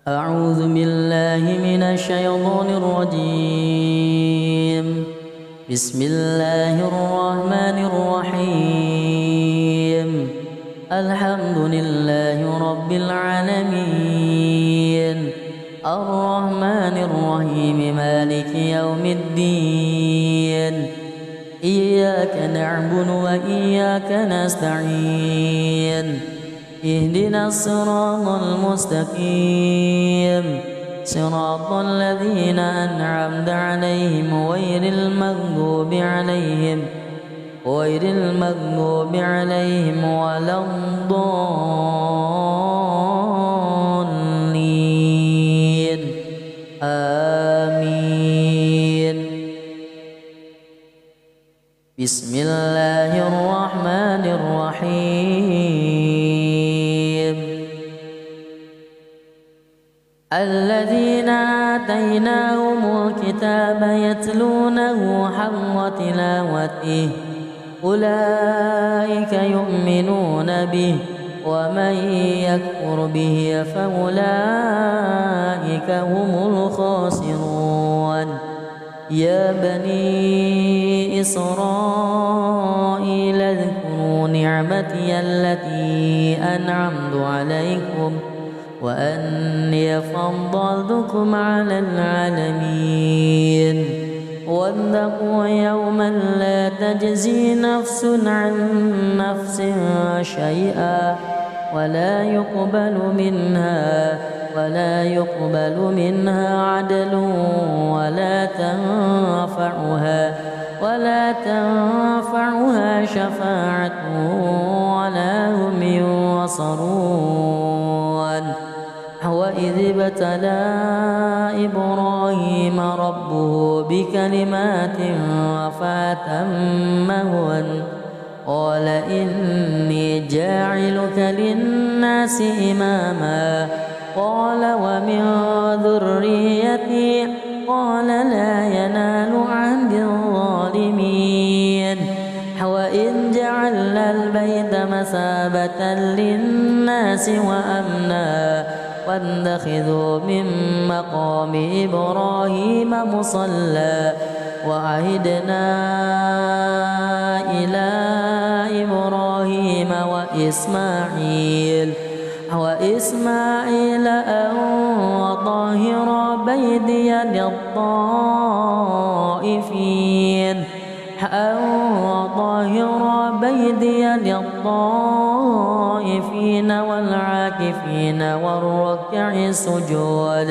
أعوذ بالله من الشيطان الرجيم. بسم الله الرحمن الرحيم. الحمد لله رب العالمين، الرحمن الرحيم، مالك يوم الدين. إياك نعبد وإياك نستعين. اهدنا الصراط المستقيم، صراط الذين أنعمت عليهم غير المغضوب عليهم ولا الضالين. آمين. بسم الله الرحمن الرحيم. الذين آتيناهم الكتاب يتلونه حق تلاوته أولئك يؤمنون به، ومن يكفر به فأولئك هم الخاسرون. يا بني إسرائيل اذكروا نعمتي التي أنعمت عليكم وأني فضلتكم على العالمين. واتقوا يوما لا تجزي نفس عن نفس شيئا ولا يقبل منها عدل ولا تنفعها شفاعة ولا هم ينصرون. وإذ ابتلى إبراهيم ربه بكلمات فأتمهن قال إني جاعلك للناس إماما قال ومن ذريتي قال لا ينال عهد الظالمين. وإذ جعلنا البيت مثابة للناس وأمنا واتخذوا من مقام إبراهيم مصلى وعهدنا إلى إبراهيم وإسماعيل أن طهر بيتي للطائفين والعاكفين والركع السجود.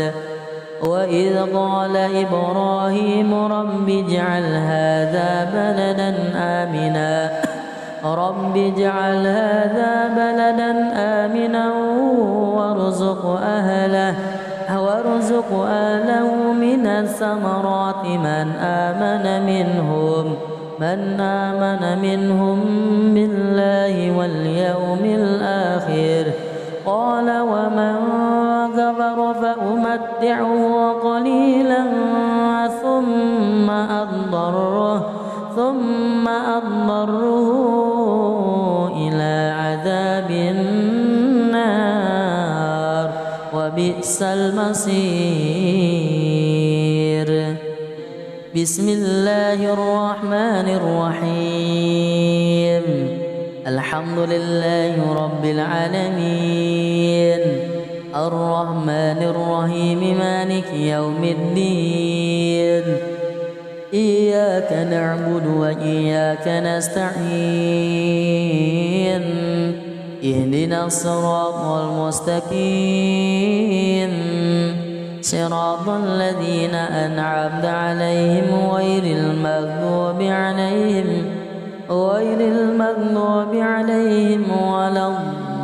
وإذ قال إبراهيم رب اجعل هذا بلدا آمنا وارزق أهله من الثمرات من آمن منهم بالله واليوم الآخر. قال ومن كفر فأمتعه قليلا ثم أضطره إلى عذاب النار وبئس المصير. بسم الله الرحمن الرحيم. الحمد لله رب العالمين، الرحمن الرحيم، مالك يوم الدين. إياك نعبد وإياك نستعين. اهدنا الصراط المستقيم، صراط الذين أنعمت عليهم غير المغضوب عليهم ولا الضالين.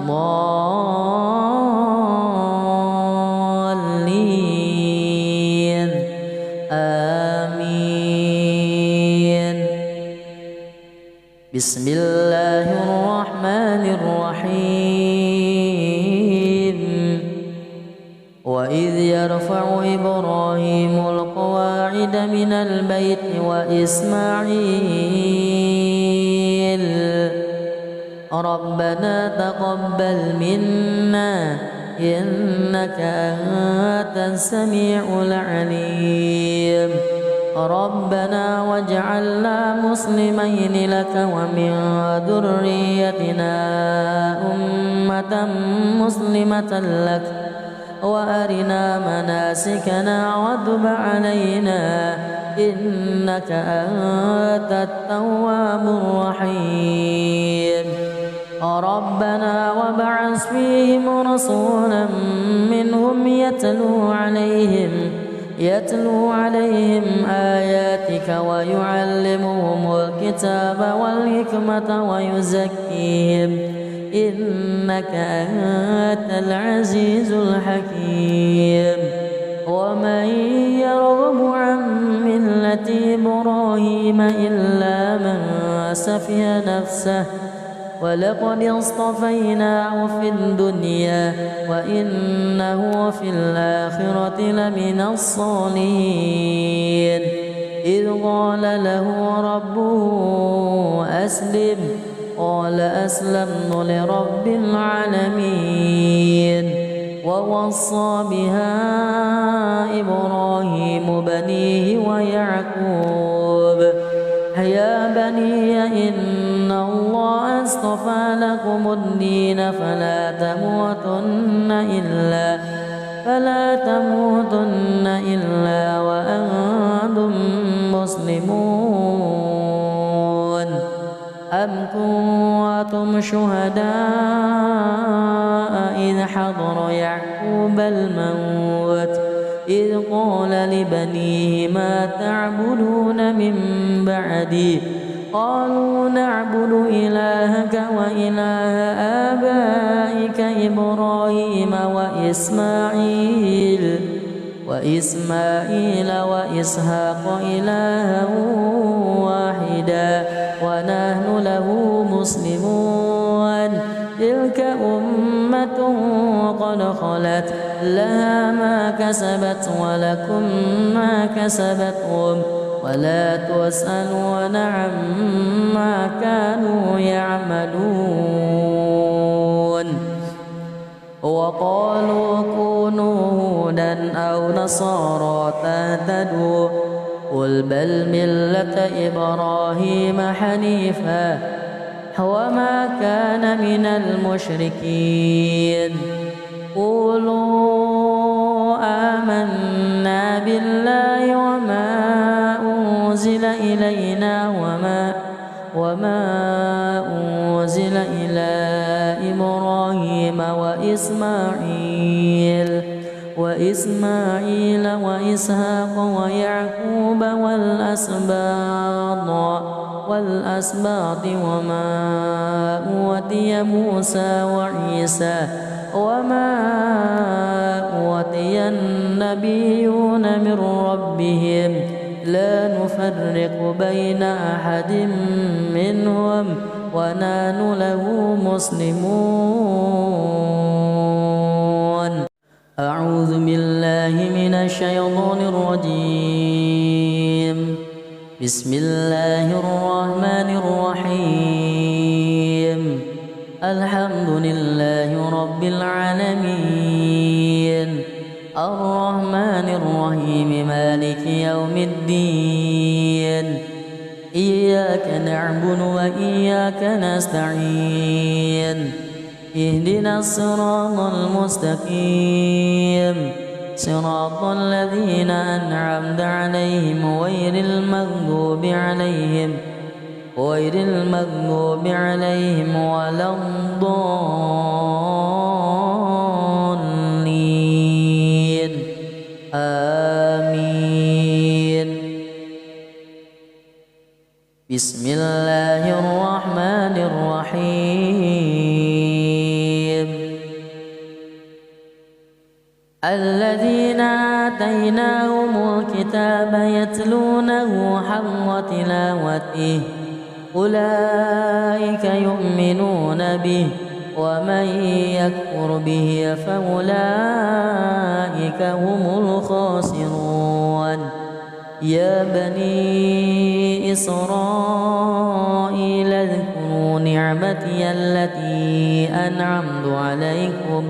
آمين. بسم الله الرحمن الرحيم. وإذ يرفع إبراهيم القواعد من البيت وإسماعيل ربنا تقبل منا إنك أنت السميع العليم ربنا واجعلنا مسلمين لك ومن ذريتنا أمة مسلمة لك وأرنا مناسكنا وتب علينا إنك أنت التواب الرحيم ربنا وابعث فيهم رسولا منهم يتلو عليهم آياتك ويعلمهم الكتاب والحكمة ويزكيهم إنك أنت العزيز الحكيم ومن يرغب عن ملة إبراهيم إلا من سفه نفسه ولقد اصطفيناه في الدنيا وإنه في الآخرة لمن الصالحين إذ قال له ربه أسلم قال أسلمت لرب العالمين ووصى بها إبراهيم بنيه ويعقوب يا بني إن الله اصطفى لكم الدين فلا تموتن إلا وأنتم مسلمون أم كنتم شهداء إذ حضر يعقوب الموت إذ قال لبنيه ما تعبدون من بعدي قالوا نعبد إلهك وإله آبائك إبراهيم وإسماعيل وإسحاق إلها واحدا ونحن له مسلمون تلك أمة قد خلت لها ما كسبت ولكم ما كسبتم ولا تسألون عما كانوا يعملون وقالوا كونوا هودا أو نصارى تهتدوا قل بل ملة إبراهيم حنيفا وما كان من المشركين قولوا آمنا بالله وما أنزل إلينا وما أنزل إلى إبراهيم وإسماعيل وإسحاق ويعقوب والأسباط وما أوتي موسى وعيسى وما أوتي النبيون من ربهم لا نفرق بين أحد منهم ونحن له مسلمون أعوذ بالله من الشيطان الرجيم بسم الله الرحمن الرحيم الحمد لله رب العالمين الرحمن الرحيم مالك يوم الدين إياك نعبد وإياك نستعين اهدنا الصراط المستقيم صراط الذين أنعمت عليهم غير المغضوب عليهم ولا الضالين آمين بسم الله الرحمن الرحيم الذين آتيناهم الكتاب يتلونه حق تلاوته أولئك يؤمنون به ومن يكفر به فأولئك هم الخاسرون يا بني إسرائيل اذكروا نعمتي التي أنعمت عليكم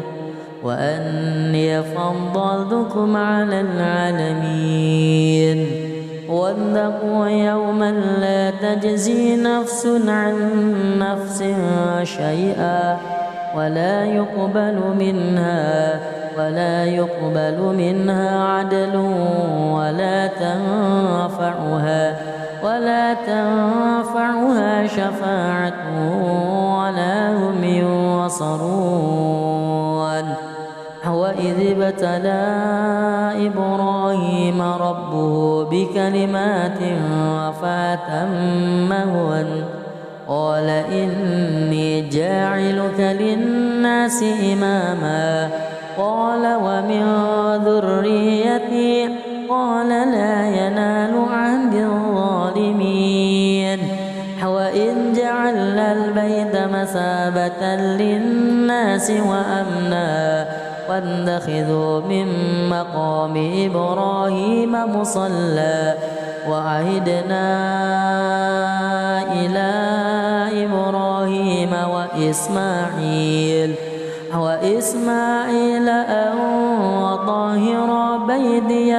وأني فضلتكم على العالمين واتقوا يوما لا تجزي نفس عن نفس شيئا ولا يقبل منها عدل ولا تنفعها شفاعة ولا هم ينصرون. وإذ ابتلى إبراهيم ربه بكلمات فأتمهن قال إني جاعلك للناس إماما قال ومن ذريتي قال لا ينال عهد الظالمين. وإذ جعلنا البيت مثابة للناس وأمنا واتخذوا من مقام إبراهيم مصلى وعهدنا إلى إبراهيم وإسماعيل أن طهر بيتي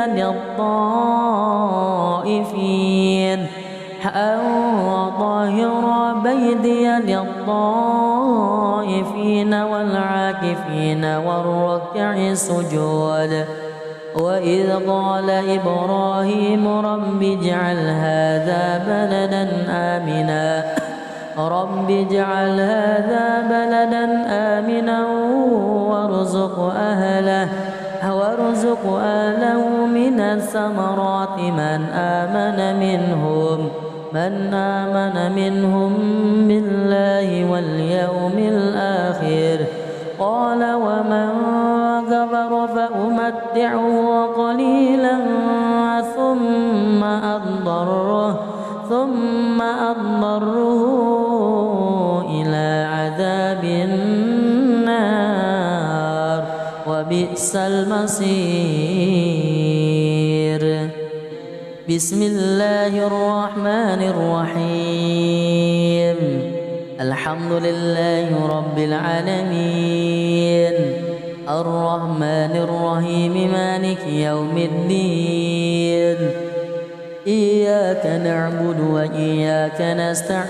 للطائفين والعاكفين والركع السجود. وإذ قال إبراهيم رب اجعل هذا بلدا آمنا وارزق أهله من الثمرات من آمن منهم بالله واليوم الآخر قال ومن كفر فأمتعه قليلا ثم أضطره إلى عذاب النار وبئس المصير. بسم الله الرحمن الرحيم. الحمد لله رب العالمين الرحمن الرحيم مالك يوم الدين إياك نعبد وإياك نستعين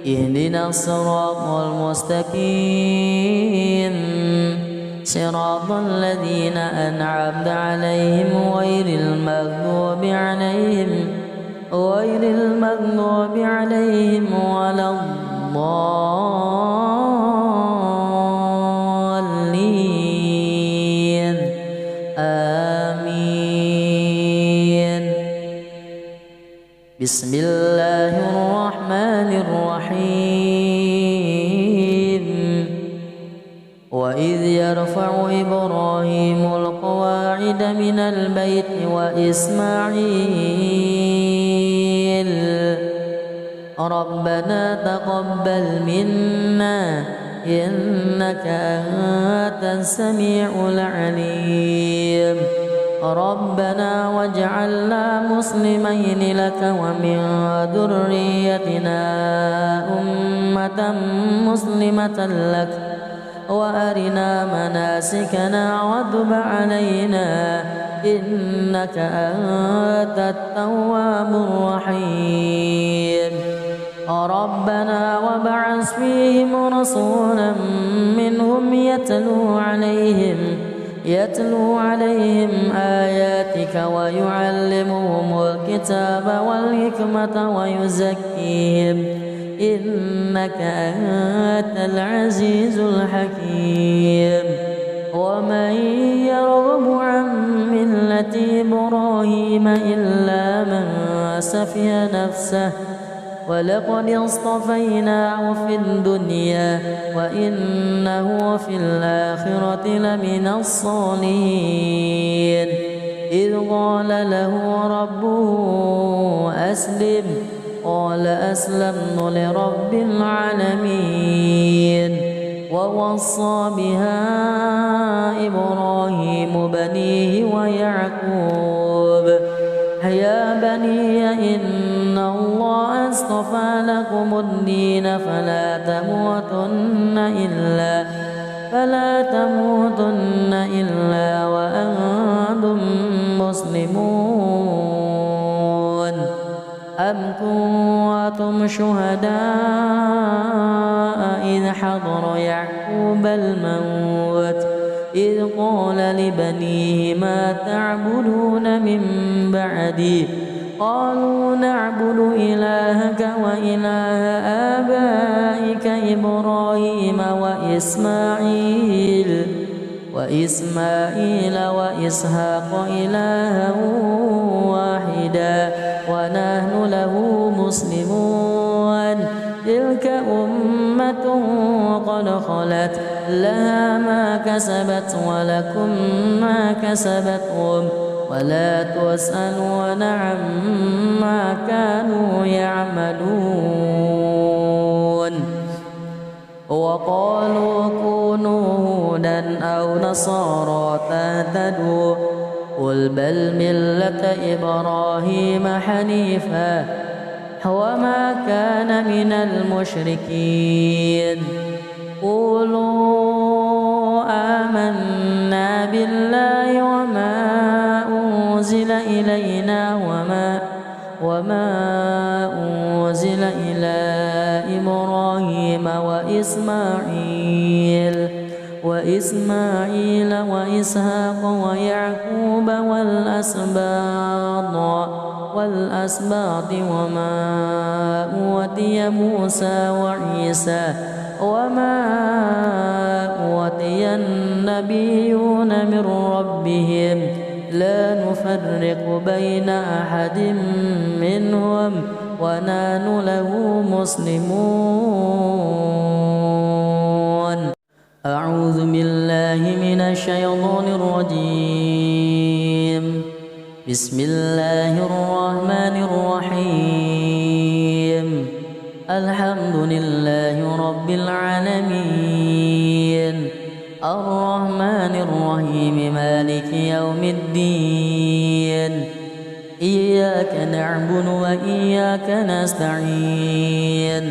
اهدنا الصراط المستقيم صراط الذين أنعمت عليهم غير المغضوب عليهم ولا الضالين آمين. بسم الله الرحمن الرحيم. وإذ يرفع إبراهيم القواعد من البيت وإسماعيل ربنا تقبل منا إنك أنت السميع العليم ربنا واجعلنا مسلمين لك ومن ذريتنا أمة مسلمة لك وأرنا مناسكنا وتب علينا إنك أنت التواب الرحيم. ربنا وابعث فيهم رسولا منهم يتلو عليهم آياتك ويعلمهم الكتاب والحكمة ويزكيهم إنك أنت العزيز الحكيم. ومن يرغب عن ملة إبراهيم إلا من سفه نفسه ولقد اصطفيناه في الدنيا وإنه في الآخرة لمن الصالحين. إذ قال له ربه أسلم قال أسلمت لرب العالمين. ووصى بها إبراهيم بنيه ويعقوب يا بني إن الله اصطفى لكم الدين فلا تموتن إلا وأنتم مسلمون. أم كنتم شهداء إذ حضر يعقوب الموت إذ قال لبنيه ما تعبدون من بعدي قالوا نعبد إلهك وإله آبائك إبراهيم وإسماعيل وإسحاق إلها واحدا ونحن له مسلمون. تلك أمة قد خلت لها ما كسبت ولكم ما كسبتم ولا تسألون عما كانوا يعملون. وقالوا كونوا هودا أو نصارى تهتدوا قل بل ملة إبراهيم حنيفا وما كان من المشركين. قولوا آمنا بالله وما أنزل إلينا وما أنزل إلى إبراهيم وإسماعيل وإسحاق ويعقوب والأسباط وما أوتي موسى وعيسى وما أوتي النبيون من ربهم لا نفرق بين أحد منهم ونحن له مسلمون. أعوذ بالله من الشيطان الرجيم. بسم الله الرحمن الرحيم. الحمد لله رب العالمين الرحمن الرحيم مالك يوم الدين. إياك نعبد وإياك نستعين.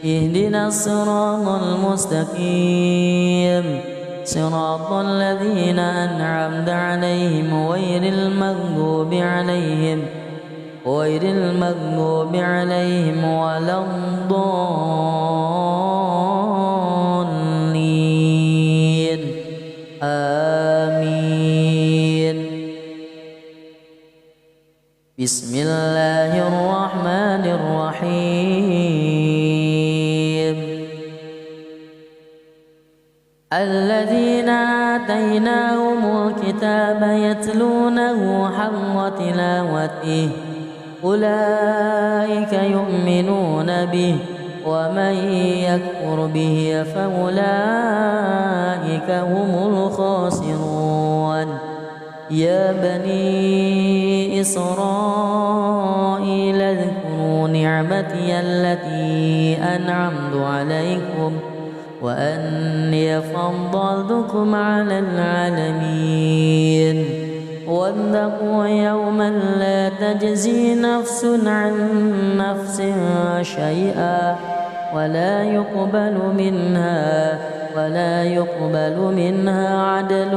اهدنا الصراط المستقيم صراط الذين أنعمت عليهم غير المغضوب عليهم ولا الضالين. آمين. بسم الله الرحمن الرحيم. الذين آتيناهم الكتاب يتلونه حق تلاوته أولئك يؤمنون به ومن يكفر به فأولئك هم الخاسرون. يا بني إسرائيل اذكروا نعمتي التي أنعمت عليكم وأني فضلتكم على العالمين. واتقوا يوما لا تجزي نفس عن نفس شيئا ولا يقبل منها عدل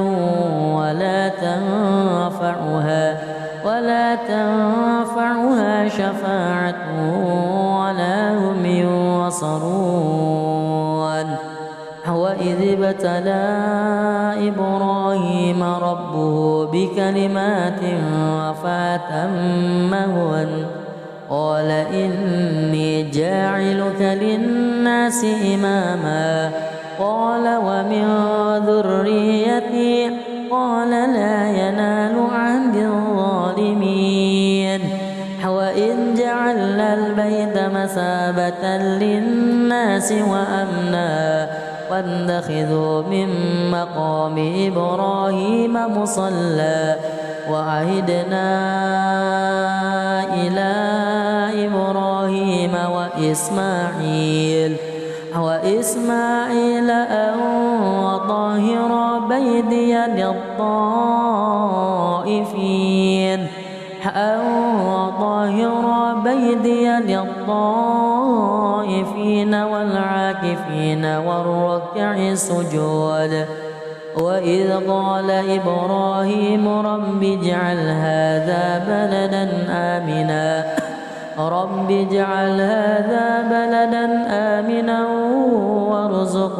ولا تنفعها شفاعة ولا هم ينصرون. وإذ ابتلى إبراهيم ربه بكلمات فأتمهن قال إني جاعلك للناس إماما قال ومن ذريتي قال لا ينال عهد الظالمين. وإذ جعلنا البيت مثابة للناس وأمنا واتخذوا من مقام إبراهيم مصلى وعهدنا إلى إبراهيم وإسماعيل أن طهر بيتي للطائفين وطاهرا بيدي للطائفين والعاكفين والركع السجود. وإذ قال إبراهيم رب اجعل هذا بلدا آمنا وارزق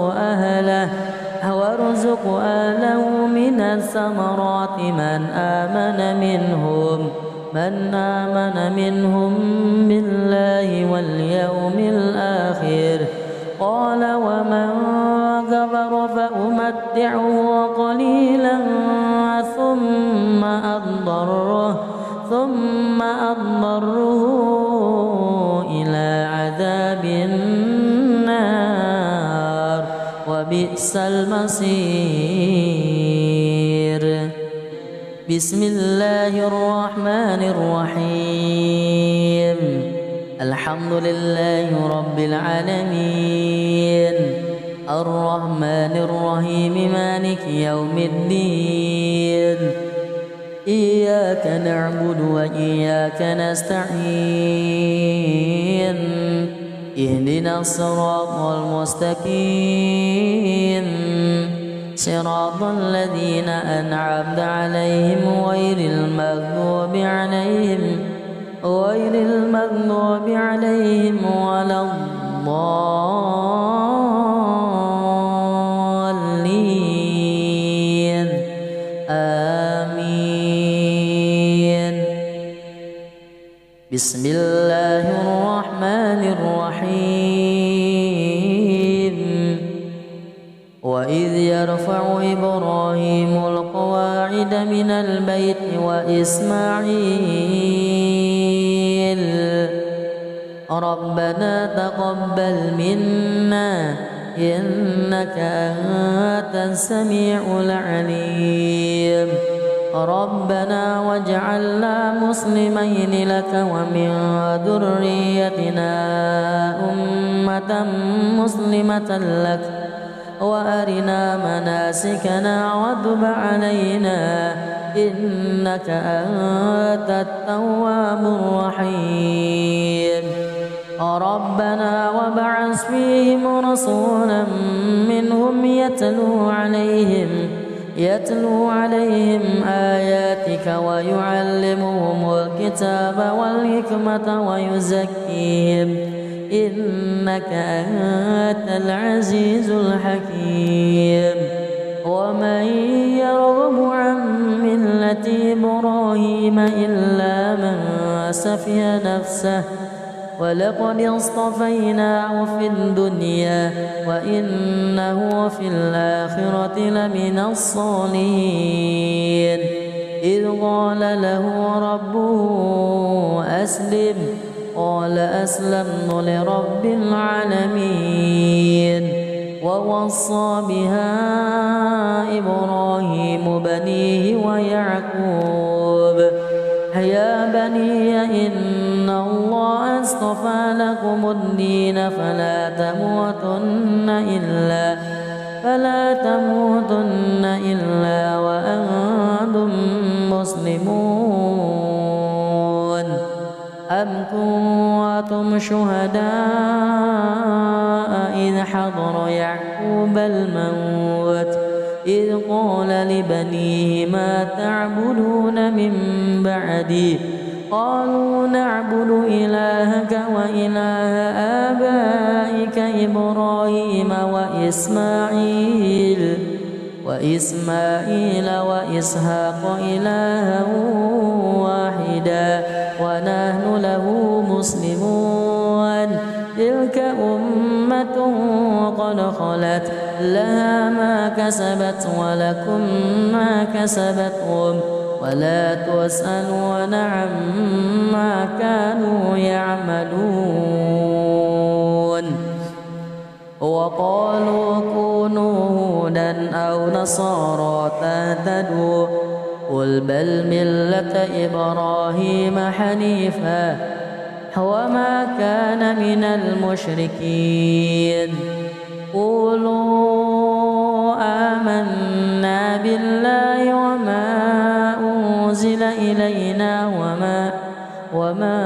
أهله من الثمرات من آمن منهم بالله واليوم الآخر. قال ومن كفر فأمتعه قليلا ثم أضطره إلى عذاب النار وبئس المصير. بسم الله الرحمن الرحيم. الحمد لله رب العالمين الرحمن الرحيم مالك يوم الدين. إياك نعبد وإياك نستعين. اهدنا الصراط المستقيم صراط الذين أنعمت عليهم غير المغضوب عليهم ولا الضالين. آمين. بسم الله الرحمن الرحيم. وإذ يرفع إبراهيم القواعد من البيت وإسماعيل ربنا تقبل منا إنك أنت السميع العليم. ربنا واجعلنا مسلمين لك ومن ذريتنا أمة مسلمة لك وأرنا مناسكنا وتب علينا إنك أنت التواب الرحيم. ربنا وابعث فيهم رسولا منهم يتلو عليهم آياتك ويعلمهم الكتاب والحكمة ويزكيهم إنك أنت العزيز الحكيم. ومن يرغب عن ملة إبراهيم إلا من سفه نفسه ولقد اصطفيناه في الدنيا وإنه في الآخرة لمن الصالحين. إذ قال له ربه أسلم قال أسلمت لرب العالمين. ووصى بها إبراهيم بنيه ويعقوب يا بني إن الله اصطفى لكم الدين فلا تموتن إلا وأنتم مسلمون. أم كنتم شهداء إذ حضر يعقوب الموت إذ قال لبنيه ما تعبدون من بعدي قالوا نعبد إلهك وإله آبائك إبراهيم وإسماعيل وإسحاق إلها واحدا ونحن له مسلمون. تلك أمة قد خلت لها ما كسبت ولكم ما كسبتم ولا تسألون عما كانوا يعملون. وقالوا كونوا هودا أو نصارى تهتدوا قل بل ملة إبراهيم حنيفا وما كان من المشركين. قولوا آمنا بالله وما أنزل إلينا وما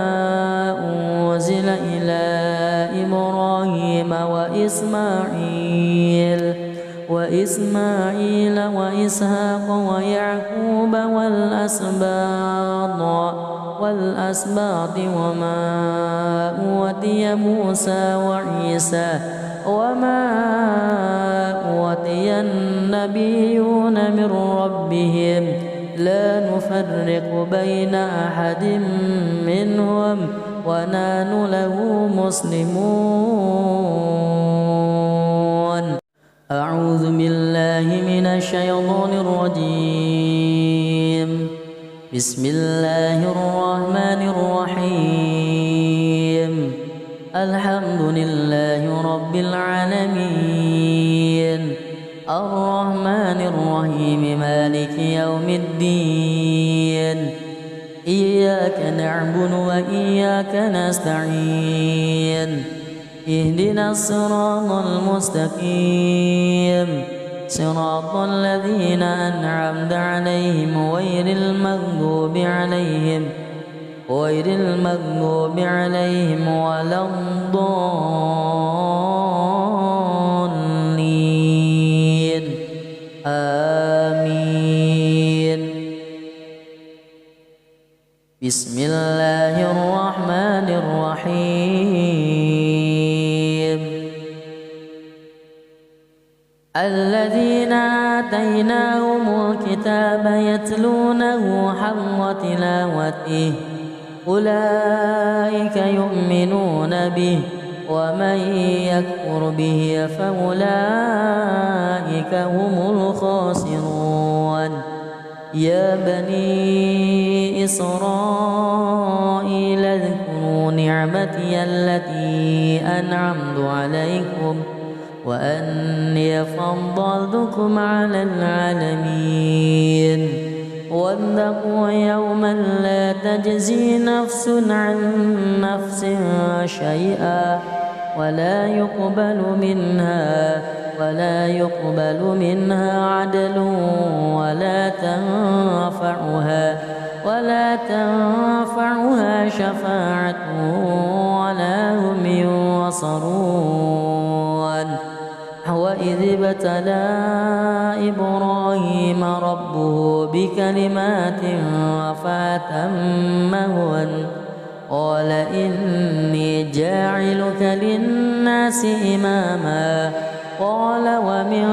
أنزل إلى إبراهيم وإسماعيل وإسحاق ويعقوب والأسباط وما أوتي موسى وعيسى وما أوتي النبيون من ربهم لا نفرق بين أحد منهم ونحن له مسلمون. أعوذ بالله من الشيطان الرجيم. بسم الله الرحمن الرحيم. الحمد لله رب العالمين الرحمن الرحيم مالك يوم الدين إياك نعبد وإياك نستعين اهدنا الصراط المستقيم صراط الذين أنعمت عليهم غير المغضوب عليهم ولا الضالين آمين. بسم الله الرحمن الرحيم. الذين آتيناهم الكتاب يتلونه حق تلاوته أولئك يؤمنون به ومن يكفر به فأولئك هم الخاسرون. يا بني إسرائيل اذكروا نعمتي التي أنعمت عليكم وأني فضلتكم على العالمين. واتقوا يوما لا تجزي نفس عن نفس شيئا ولا يقبل منها عدل ولا تنفعها شفاعة ولا هم ينصرون. وإذ ابتلى إبراهيم ربه بكلمات فأتمهن قال إني جاعلك للناس إماما قال ومن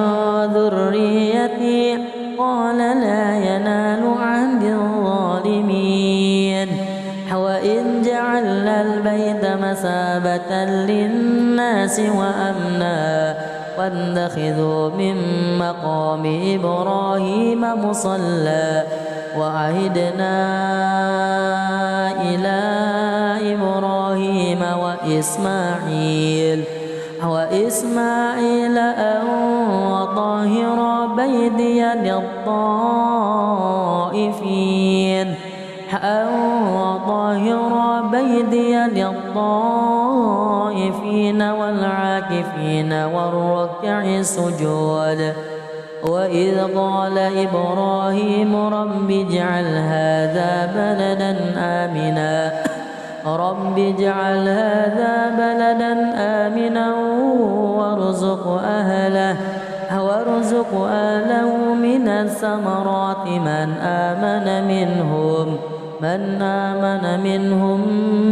ذريتي قال لا ينال عهد الظالمين. وإذ جعلنا البيت مثابة للناس وأمنا واتخذوا من مقام إبراهيم مصلى وعهدنا إلى إبراهيم وإسماعيل أن طهر بيتي للطائفين والعاكفين والركع السجود. وإذ قال إبراهيم رب اجعل هذا بلدا آمنا وارزق أهله من الثمرات من آمن منهم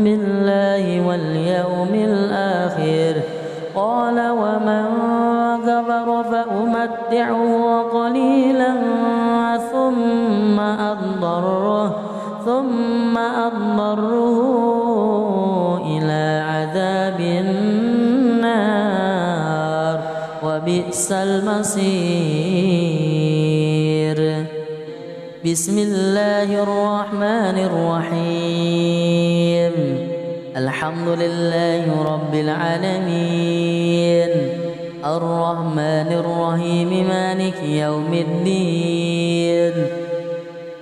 بالله واليوم الآخر. قال ومن كفر فأمتعه قليلا ثم أضطره إلى عذاب النار وبئس المصير. بسم الله الرحمن الرحيم. الحمد لله رب العالمين الرحمن الرحيم مالك يوم الدين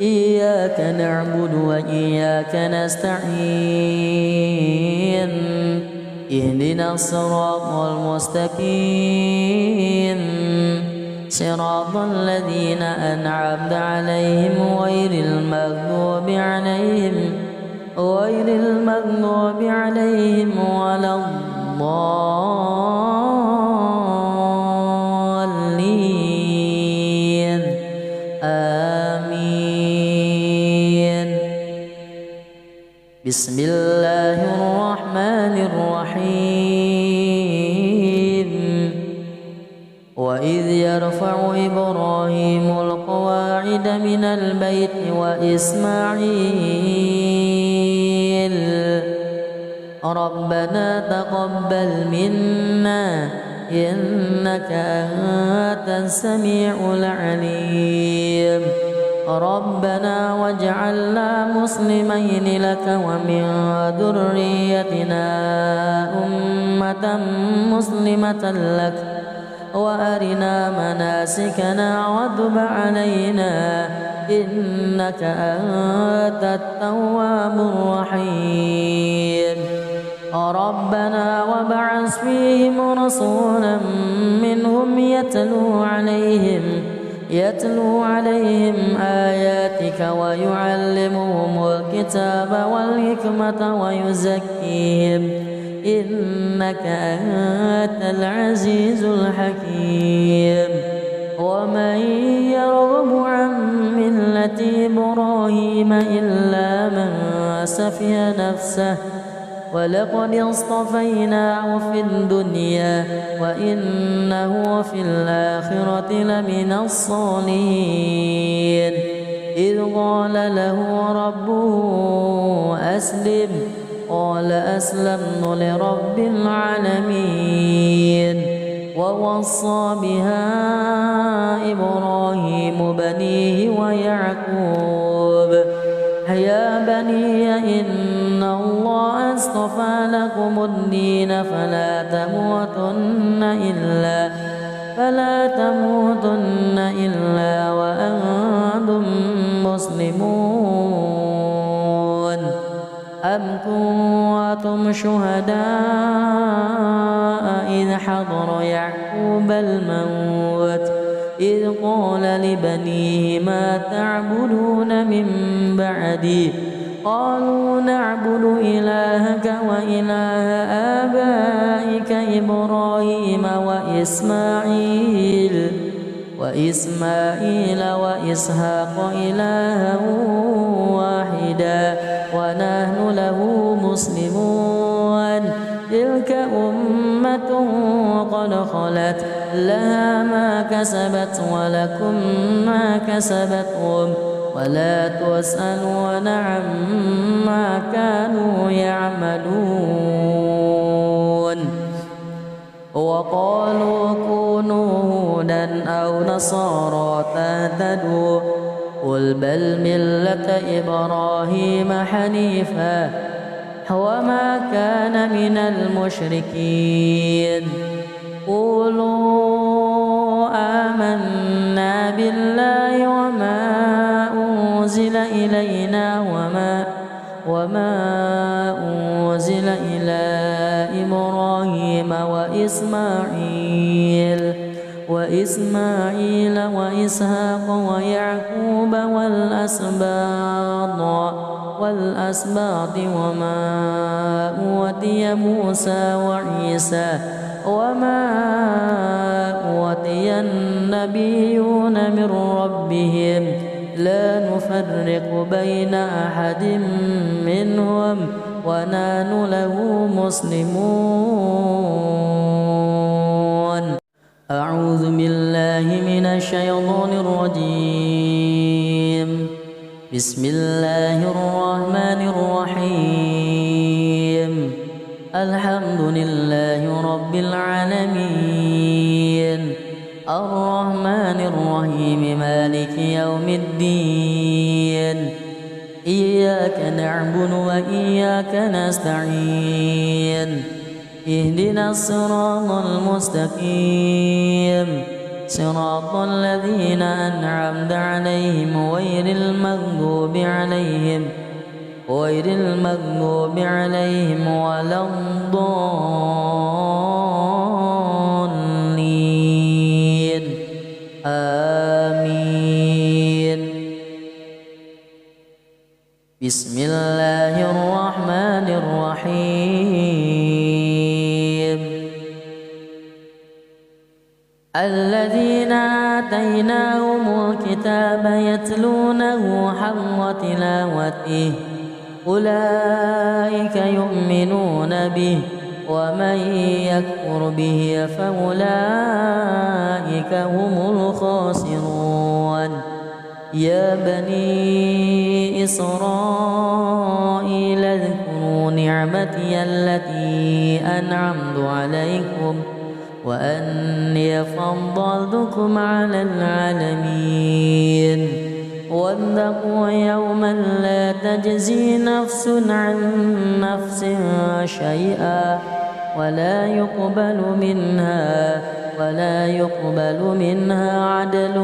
إياك نعبد وإياك نستعين اهدنا الصراط المستقيم صراط الذين أنعمت عليهم غير المغضوب عليهم غير المغضوب عليهم ولا الضالين آمين. بسم الله الرحمن الرحيم. وإذ يرفع إبراهيم القواعد من البيت وإسماعيل ربنا تقبل منا إنك أنت السميع العليم. ربنا واجعلنا مسلمين لك ومن ذريتنا أمة مسلمة لك وأرنا مناسكنا وتب علينا إنك أنت التواب الرحيم. ربنا وابعث فيهم رسولا منهم يتلو عليهم آياتك ويعلمهم الكتاب والحكمة ويزكيهم إنك أنت العزيز الحكيم. ومن يرغب عن ملة إبراهيم إلا من سفه نفسه ولقد اصطفيناه في الدنيا وإنه في الآخرة لمن الصالحين. إذ قال له ربه أسلم قال أسلمت لرب العالمين. ووصى بها إبراهيم بنيه ويعقوب يا بني إن الله اصطفى لكم الدين فلا تموتن إلا وأنتم مسلمون. أم كنتم شهداء إذ حضر يعقوب الموت إذ قال لبنيه ما تعبدون من بعدي قالوا نعبد إلهك وإله آبائك إبراهيم وإسماعيل وإسحاق إلها واحدا ونحن له مسلمون. تلك أمة قد خلت لها ما كسبت ولكم ما كسبتم ولا تسألون عما كانوا يعملون. وقالوا كونوا هودا أو نصارى تهتدوا قل بل ملة إبراهيم حنيفا وما كان من المشركين. قولوا آمنا بالله وما أنزل إلينا وما أنزل إلى إبراهيم وإسماعيل وإسحاق ويعقوب والأسباط وما أوتي موسى وعيسى وما أوتي النبيون من ربهم لا نفرق بين أحد منهم ونحن له مسلمون. أعوذ بالله من الشيطان الرجيم. بسم الله الرحمن الرحيم. الحمد لله رب العالمين الرحمن الرحيم مالك يوم الدين. إياك نعبد وإياك نستعين. اهدنا الصراط المستقيم صراط الذين أنعمت عليهم غير المغضوب عليهم ولا الضالين آمين. بسم الله الرحمن الرحيم الذين آتيناهم الكتاب يتلونه حق تلاوته أولئك يؤمنون به ومن يكفر به فأولئك هم الخاسرون يا بني إسرائيل اذكروا نعمتي التي أنعمت عليكم وأني فضلتكم على العالمين واتقوا يوما لا تجزي نفس عن نفس شيئا ولا يقبل منها عدل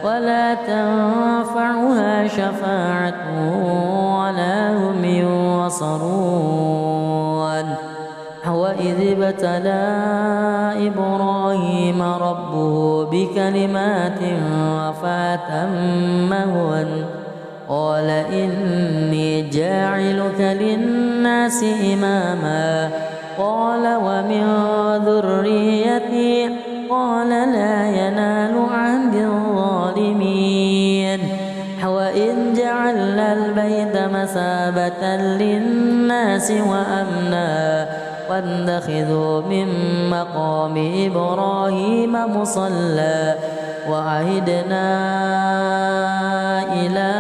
ولا تنفعها شفاعة ولا هم ينصرون وإذ ابتلى إبراهيم ربه بكلمات فأتمهن قال إني جاعلك للناس إماما قال ومن ذريتي قال لا ينال عهد الظالمين وإذ جعلنا البيت مثابة للناس وأمنا واتخذوا من مقام إبراهيم مصلى وعهدنا إلى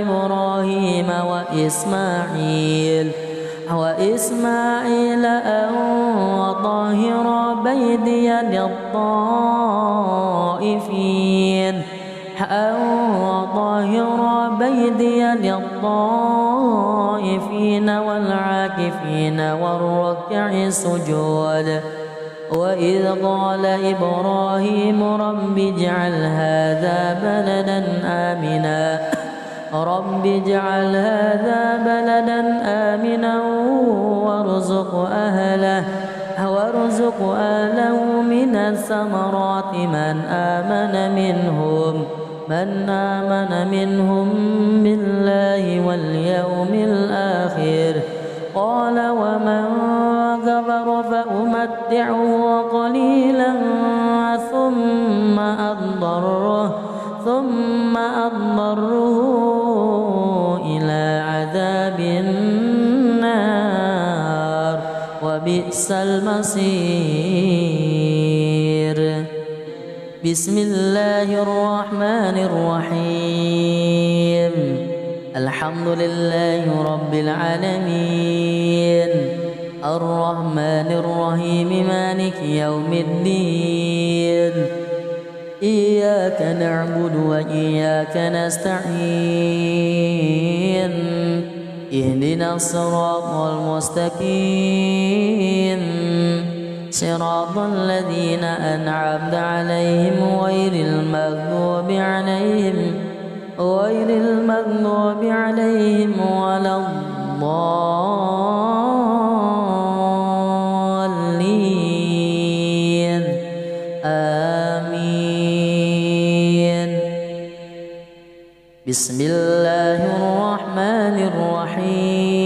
إبراهيم وإسماعيل أن طهر بيتي للطائفين والعاكفين والركع السجود وإذ قال إبراهيم رب اجعل هذا بلدا آمنا وارزق أهله من الثمرات من آمن منهم بالله واليوم الآخر قال ومن كفر فأمتعه قليلا ثم أضطره إلى عذاب النار وبئس المصير بسم الله الرحمن الرحيم الحمد لله رب العالمين الرحمن الرحيم مالك يوم الدين إياك نعبد وإياك نستعين اهدنا الصراط المستقيم صراط الذين أنعمت عليهم غير المغضوب عليهم ولا الضالين آمين بسم الله الرحمن الرحيم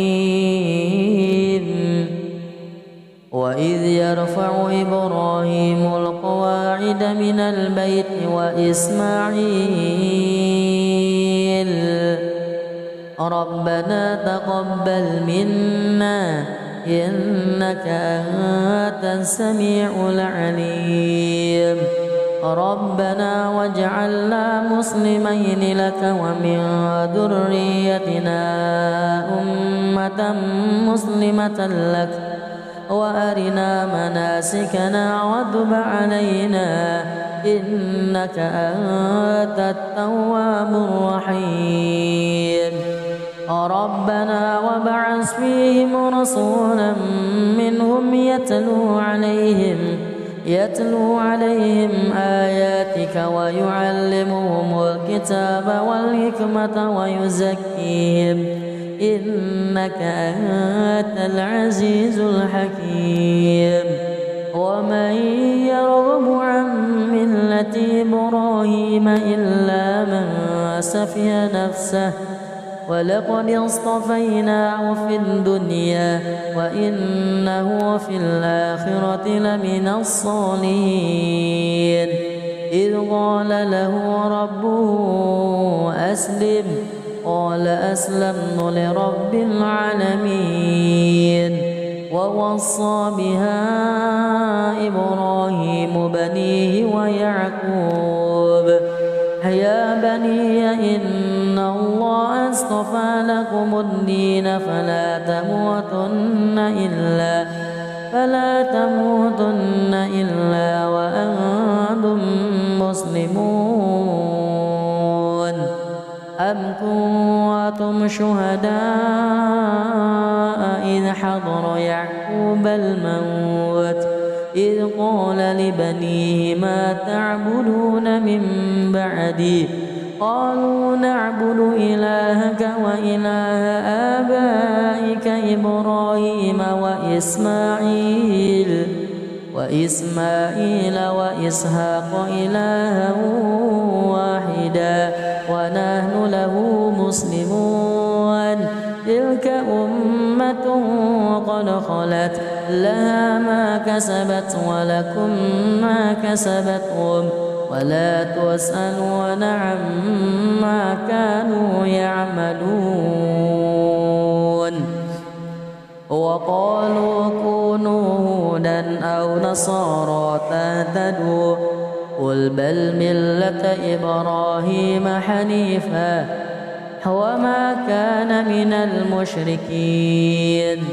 وإذ يرفع إبراهيم القواعد من البيت وإسماعيل ربنا تقبل منا إنك أنت السميع العليم ربنا واجعلنا مسلمين لك ومن ذريتنا أمة مسلمة لك وأرنا مناسكنا وتب علينا إنك أنت التواب الرحيم ربنا وابعث فيهم رسولا منهم يتلو عليهم آياتك ويعلمهم الكتاب والحكمة ويزكيهم إنك أنت العزيز الحكيم ومن يرغب عن ملة إبراهيم إلا من سفه نفسه ولقد اصطفيناه في الدنيا وإنه في الآخرة لمن الصالحين إذ قال له ربه أسلم قال أسلمت لرب العالمين ووصى بها إبراهيم بنيه ويعقوب يا بني إن الله اصطفى لكم الدين فلا تموتن إلا وأنتم مسلمون أم كنتم شهداء إذ حضر يعقوب الموت إذ قال لبنيه ما تعبدون من بعدي قالوا نعبد إلهك وإله آبائك إبراهيم وإسماعيل وإسحاق إلها واحدا ونحن له مسلمون تلك أمة قد خلت لها ما كسبت ولكم ما كسبتم ولا تسألون عما كانوا يعملون وقالوا كونوا هودا أو نصارى تهتدوا قل بل ملة إبراهيم حنيفا وما كان من المشركين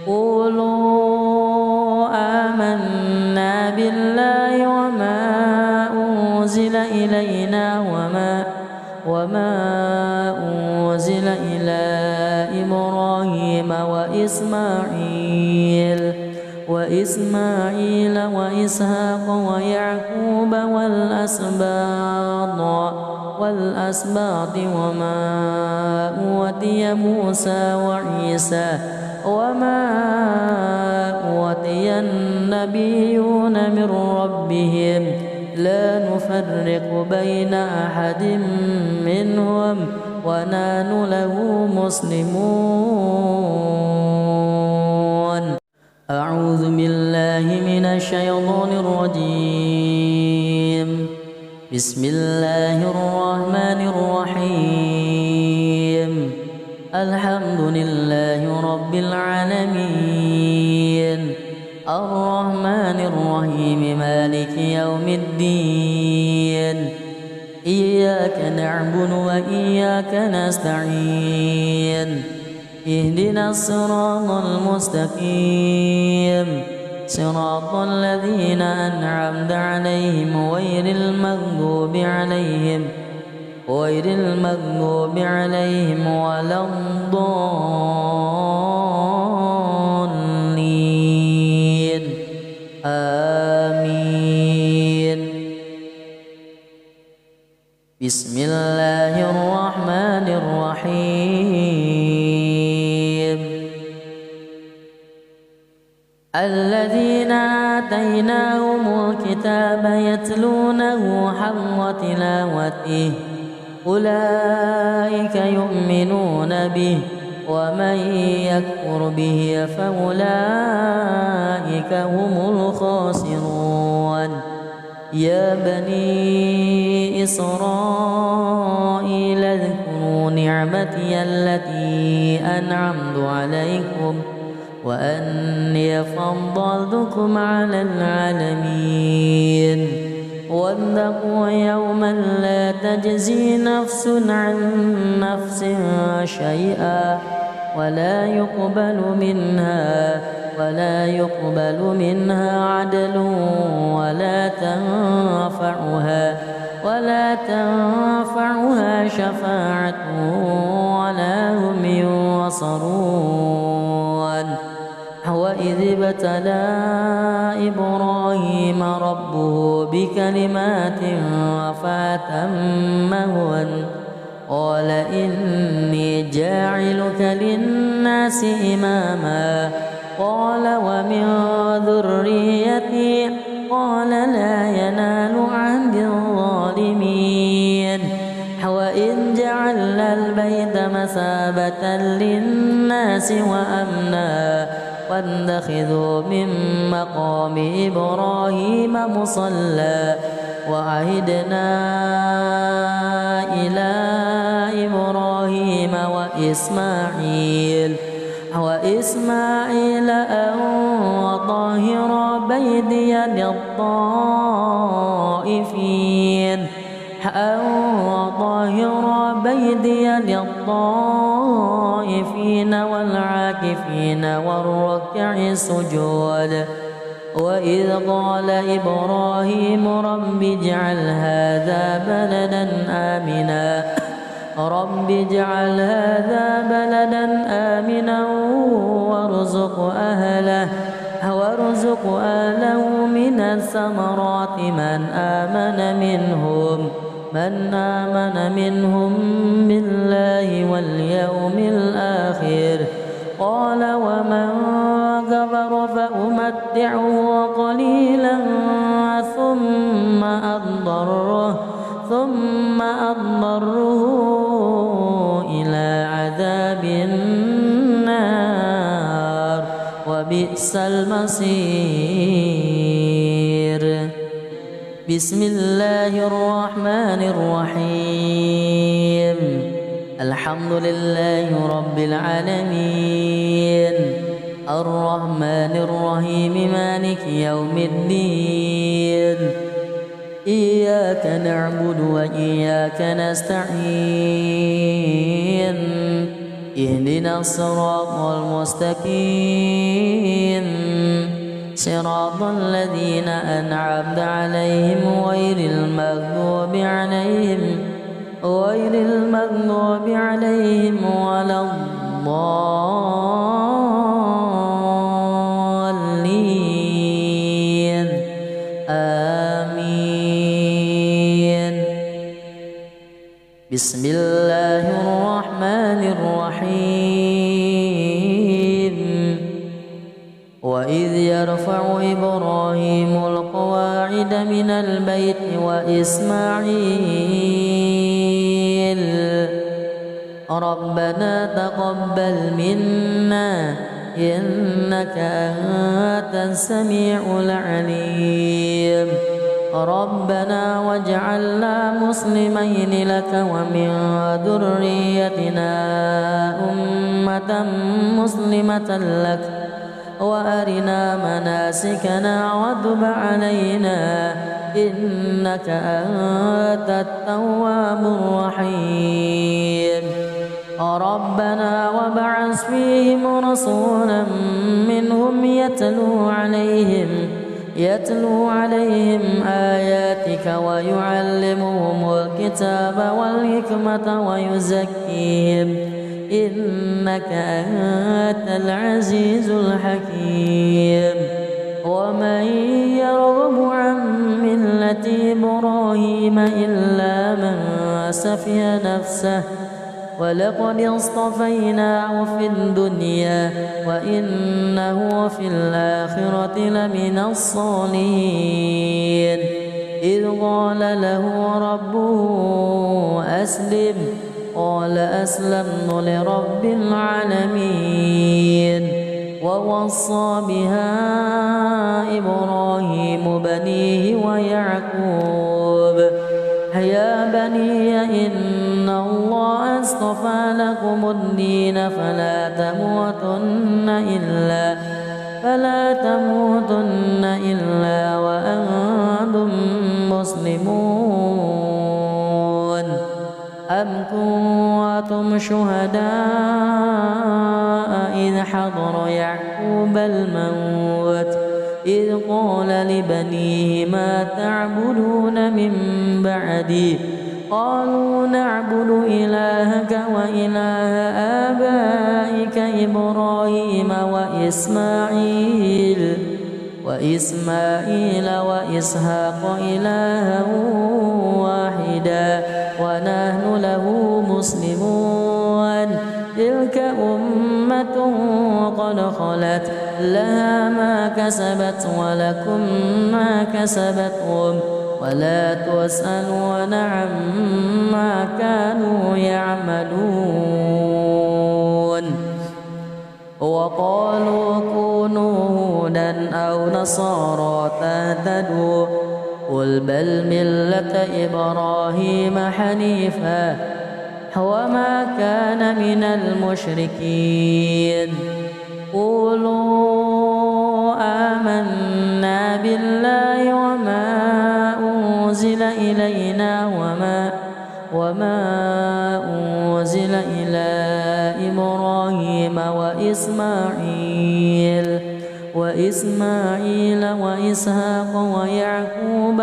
قولوا آمنا بالله وما أنزل إلينا وما أنزل إلى إبراهيم وإسماعيل وإسحاق ويعقوب والأسباط وما أوتي موسى وعيسى وما أوتي النبيون من ربهم لا نفرق بين أحد منهم ونحن له مسلمون أعوذ بالله من الشيطان الرجيم بسم الله الرحمن الرحيم الحمد لله رب العالمين الرحمن الرحيم مالك يوم الدين إياك نعبد وإياك نستعين اهدنا الصراط المستقيم صراط الذين أنعمت عليهم غير المغضوب عليهم ولا الضالين آمين بسم الله الرحمن الرحيم الذين آتيناهم الكتاب يتلونه حق تلاوته أولئك يؤمنون به ومن يكفر به فأولئك هم الخاسرون يا بني إسرائيل اذكروا نعمتي التي أنعمت عليكم وأني فضلتكم على العالمين واتقوا يوما لا تجزي نفس عن نفس شيئا ولا يقبل منها عدل ولا تنفعها شفاعة ولا هم ينصرون وإذ ابتلى إبراهيم ربه بكلمات فأتمهن قال إني جاعلك للناس إماما قال ومن ذريتي قال لا ينال عهد الظالمين وإذ ومثابة للناس وأمنا واتخذوا من مقام إبراهيم مصلى وعهدنا إلى إبراهيم وإسماعيل أن وطهر بيتي للطائفين والعاكفين والركع السجود. وإذ قال إبراهيم رب اجعل هذا بلدا آمنا وارزق أهله من الثمرات من آمن منهم بالله واليوم الآخر. قال ومن كفر فأمتعه قليلا ثم أضطره إلى عذاب النار وبئس المصير. بسم الله الرحمن الرحيم. الحمد لله رب العالمين الرحمن الرحيم مالك يوم الدين. إياك نعبد وإياك نستعين. اهدنا الصراط المستقيم صراط الذين أنعمت عليهم غير المغضوب عليهم ولا الضالين. آمين. بسم الله الرحمن الرحيم. وإذ يرفع إبراهيم القواعد من البيت وإسماعيل ربنا تقبل منا إنك أنت السميع العليم. ربنا واجعلنا مسلمين لك ومن ذريتنا أمة مسلمة لك وأرنا مناسكنا وتب علينا إنك أنت التواب الرحيم. ربنا وابعث فيهم رسولا منهم يتلو عليهم آياتك ويعلمهم الكتاب والحكمة ويزكيهم إنك أنت العزيز الحكيم. ومن يرغب عن ملة إبراهيم إلا من سفه نفسه ولقد اصطفيناه في الدنيا وإنه في الآخرة لمن الصالحين. إذ قال له ربه أسلم قال أسلمت لرب العالمين. ووصى بها إبراهيم بنيه ويعقوب يا بني إن الله اصطفى لكم الدين فلا تموتن إلا وأنتم مسلمون. أم كنتم شهداء إذ حضر يعقوب الموت إذ قال لبنيه ما تعبدون من بعدي قالوا نعبد إلهك وإله آبائك إبراهيم وإسماعيل وإسحاق إلها واحدا ونحن له مسلمون. تلك أمة قد خلت لها ما كسبت ولكم ما كسبتم ولا تسألون عما كانوا يعملون. بسم الله الرحمن الرحيم. الحمد لله رب العالمين الرحمن الرحيم مالك يوم الدين إياك نعبد وإياك نستعين اهدنا الصراط المستقيم صراط الذين أنعمت عليهم غير المغضوب عليهم ولا الضالين آمين. ولا تسألون عما كانوا يعملون. وقالوا كونوا هودا أو نصارى تهتدوا قل بل ملة إبراهيم حنيفا وما كان من المشركين قولوا آمنا بالله وما أنزل إلينا وما أنزل إلى إبراهيم وإسماعيل وإسحاق ويعقوب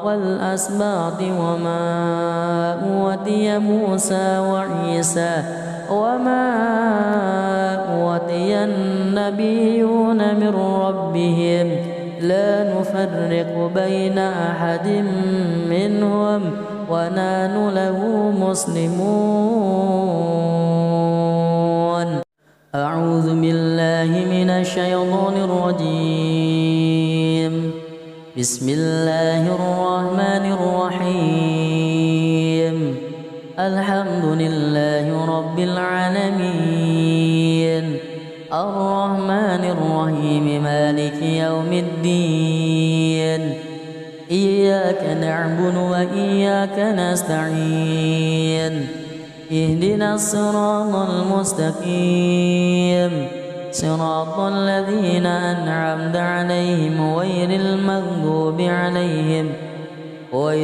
والأسباط وما أوتي موسى وعيسى وما أوتي النبيون من ربهم لا نفرق بين أحد منهم ونحن له مسلمون. أعوذ بالله من الشيطان الرجيم. بسم الله الرحمن الرحيم. الحمد لله رب العالمين الرحمن الرحيم مالك يوم الدين إياك نعبد وإياك نستعين اهدنا الصراط المستقيم صراط الذين أنعمت عليهم غير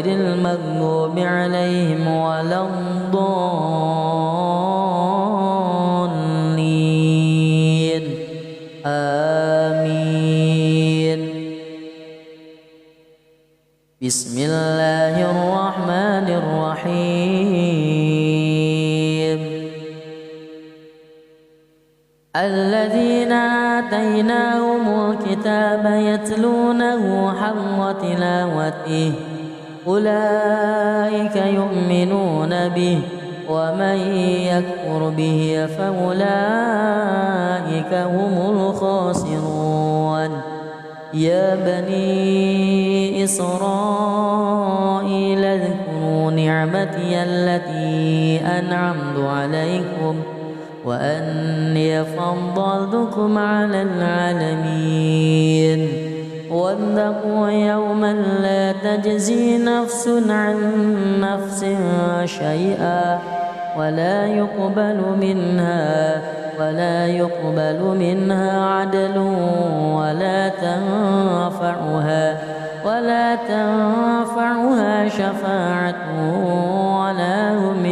المغضوب عليهم ولا الضالين آمين. بسم الله الرحمن الرحيم. الذين آتيناهم الكتاب يتلونه حق تلاوته أولئك يؤمنون به ومن يكفر به فأولئك هم الخاسرون. يا بني إسرائيل اذكروا نعمتي التي أنعمت عليكم وأني فضلتكم على العالمين. واتقوا يوما لا تجزي نفس عن نفس شيئا ولا يقبل منها عدل ولا تنفعها شفاعة ولا هم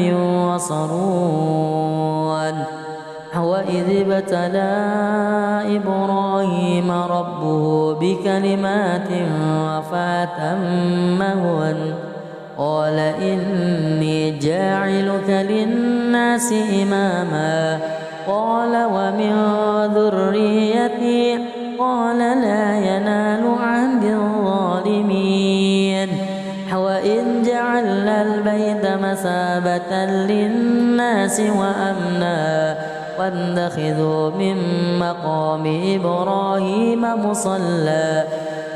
ينصرون. وإذ ابتلى إبراهيم ربه بكلمات فأتمهن قال إني جاعلك للناس إماما قال ومن ذريتي قال لا ينال عهد الظالمين. وإذ جعلنا البيت مثابة للناس وأمنا واتخذوا من مقام إبراهيم مصلى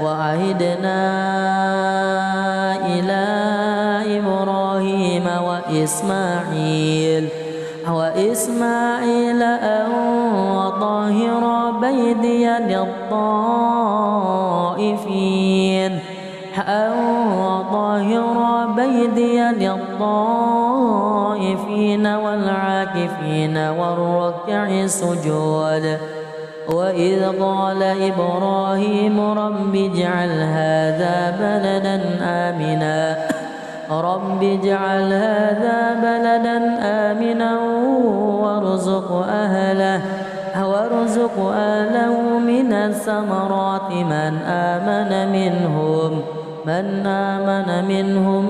وعهدنا إلى إبراهيم وإسماعيل أن طهر بيتي للطائفين والعاكفين والركع السجود. وإذ قال إبراهيم رب اجعل هذا بلدا آمنا وارزق أهله من الثمرات من آمن منهم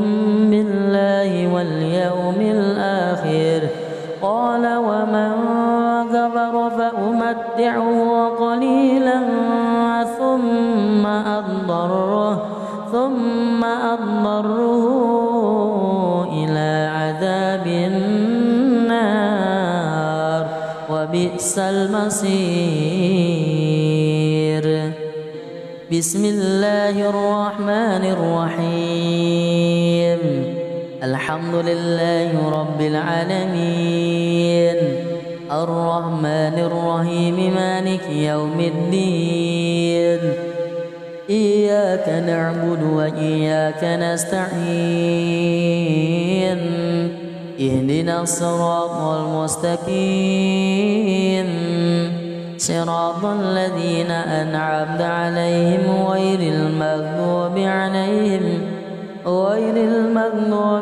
بالله واليوم الآخر. قال ومن كفر فأمتعه قليلا ثم أضطره إلى عذاب النار وبئس المصير. بسم الله الرحمن الرحيم. الحمد لله رب العالمين الرحمن الرحيم مالك يوم الدين إياك نعبد وإياك نستعين اهدنا الصراط المستقيم صراط الذين أنعمت عليهم غير المغضوب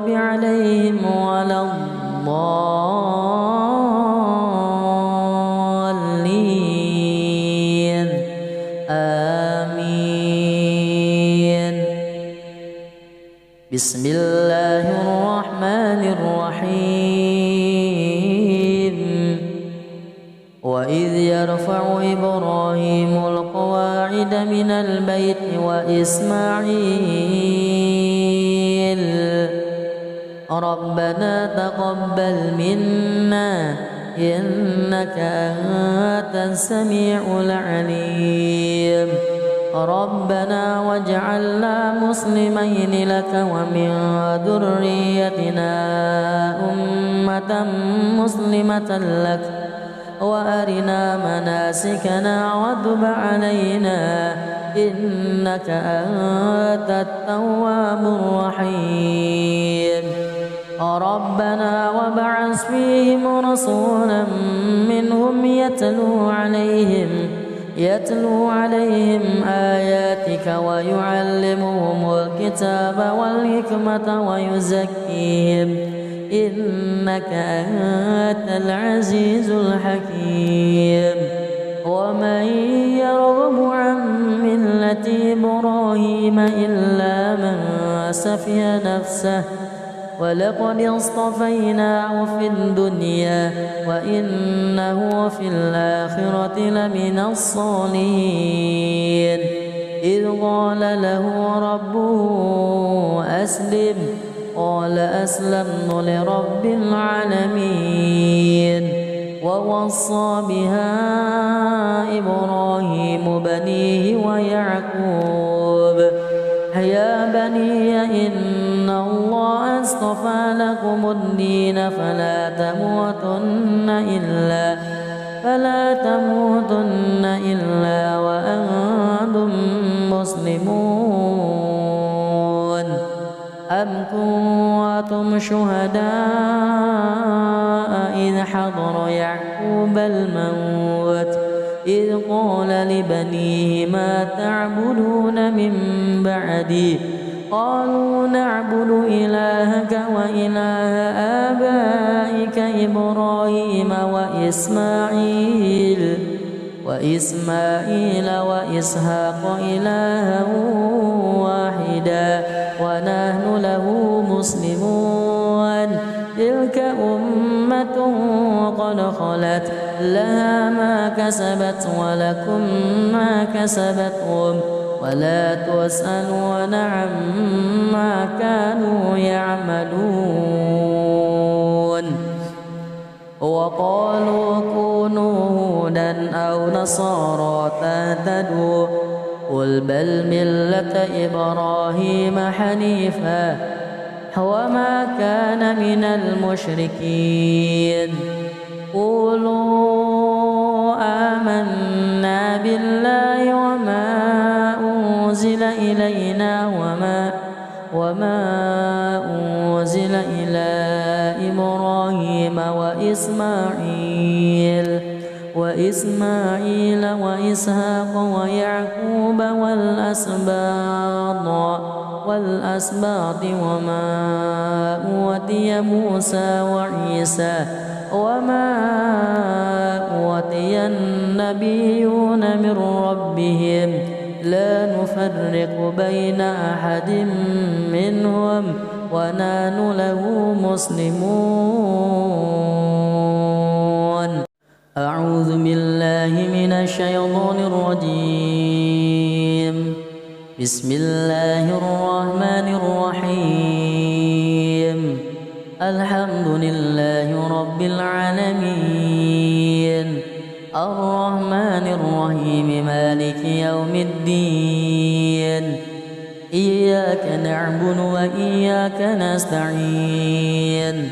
عليهم ولا الضالين آمين. بسم الله الرحمن الرحيم وإذ يرفع إبراهيم القواعد من البيت وإسماعيل ربنا تقبل منا إنك أنت السميع العليم ربنا واجعلنا مسلمين لك ومن ذريتنا أمة مسلمة لك وأرنا مناسكنا وتب علينا إنك أنت التواب الرحيم ربنا وابعث فيهم رسولا منهم يتلو عليهم آياتك ويعلمهم الكتاب والحكمة ويزكيهم إنك أنت العزيز الحكيم ومن يرغب عن ملة إبراهيم إلا من سفه نفسه ولقد اصطفيناه في الدنيا وإنه في الآخرة لمن الصالحين إذ قال له ربه أسلم قال أسلمت لرب العالمين ووصى بها إبراهيم بنيه ويعقوب يا بني إن الله اصطفى لكم الدين فلا تموتن إلا وأنتم مسلمون أم كنتم شهداء إذ حضر يعقوب الموت إذ قال لبنيه ما تعبدون من بعدي قالوا نعبد إلهك وإله آبائك إبراهيم وإسماعيل وإسحاق إلها واحدا ونحن له مسلمون تلك أمة قد خلت لها ما كسبت ولكم ما كسبتم ولا تسألون عما كانوا يعملون وقالوا كونوا هودا أو نصارى تهتدوا قل بل ملة إبراهيم حنيفا وما كان من المشركين قولوا آمنا بالله وما أنزل إلينا وما أنزل إلى إبراهيم وإسماعيل وإسحاق ويعقوب والأسباط وما أوتي موسى وعيسى وما أوتي النبيون من ربهم لا نفرق بين أحد منهم ونحن له مسلمون. أعوذ بالله من الشيطان الرجيم. بسم الله الرحمن الرحيم. الحمد لله رب العالمين الرحمن الرحيم مالك يوم الدين إياك نعبد وإياك نستعين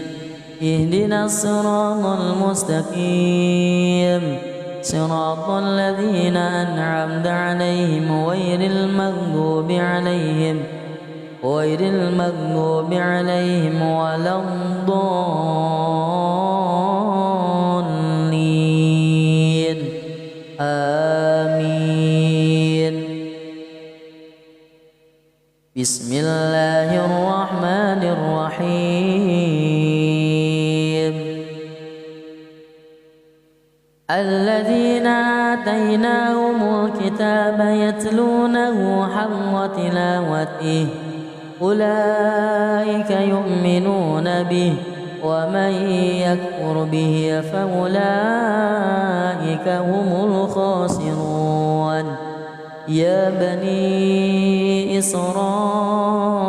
اهدنا الصراط المستقيم صراط الذين أنعمت عليهم غير المغضوب عليهم ولا الضالين آمين. بسم الله الرحمن الرحيم. الذين آتيناهم الكتاب يتلونه حق تلاوته أولئك يؤمنون به ومن يكفر به فأولئك هم الخاسرون. يا بني إسرائيل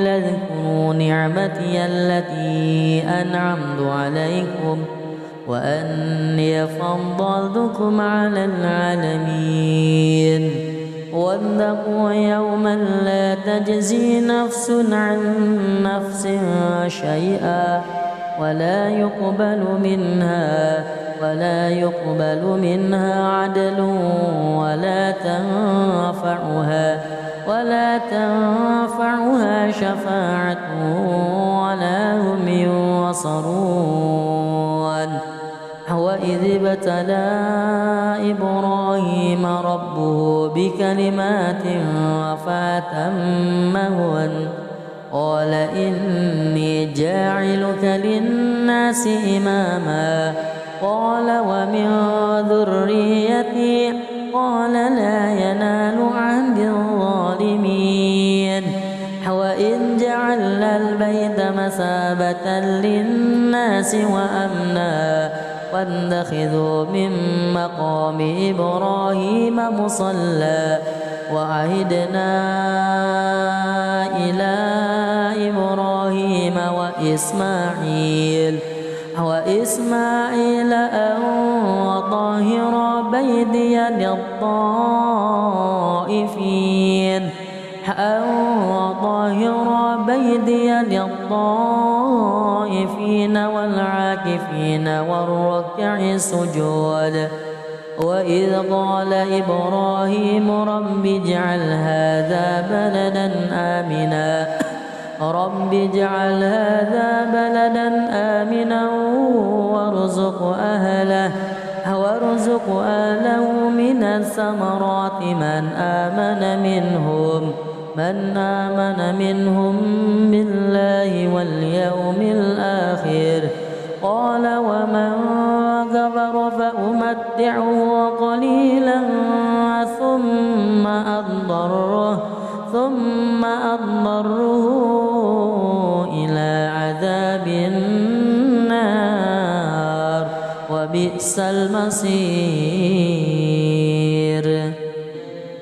اذكروا نعمتي التي أنعمت عليكم وأني فضلتكم على العالمين. واتقوا يوما لا تجزي نفس عن نفس شيئا ولا يقبل منها عدل ولا تنفعها شفاعة ولا هم ينصرون. وإذ ابتلى إبراهيم ربه بكلمات فأتمهن قال إني جاعلك للناس إماما قال ومن ذريتي قال لا ينال عهد الظالمين. وإذ جعلنا البيت مثابة للناس وأمنا واتخذوا من مقام إبراهيم مصلى وعهدنا إلى إبراهيم وإسماعيل أن طهر بيتي للطائفين والعاكفين والركع السجود. وإذ قال إبراهيم رب اجعل هذا بلدا آمنا وارزق أهله من الثمرات من آمن منهم بالله واليوم الآخر. قال ومن كفر فأمتعه قليلا ثم أضطره إلى عذاب النار وبئس المصير.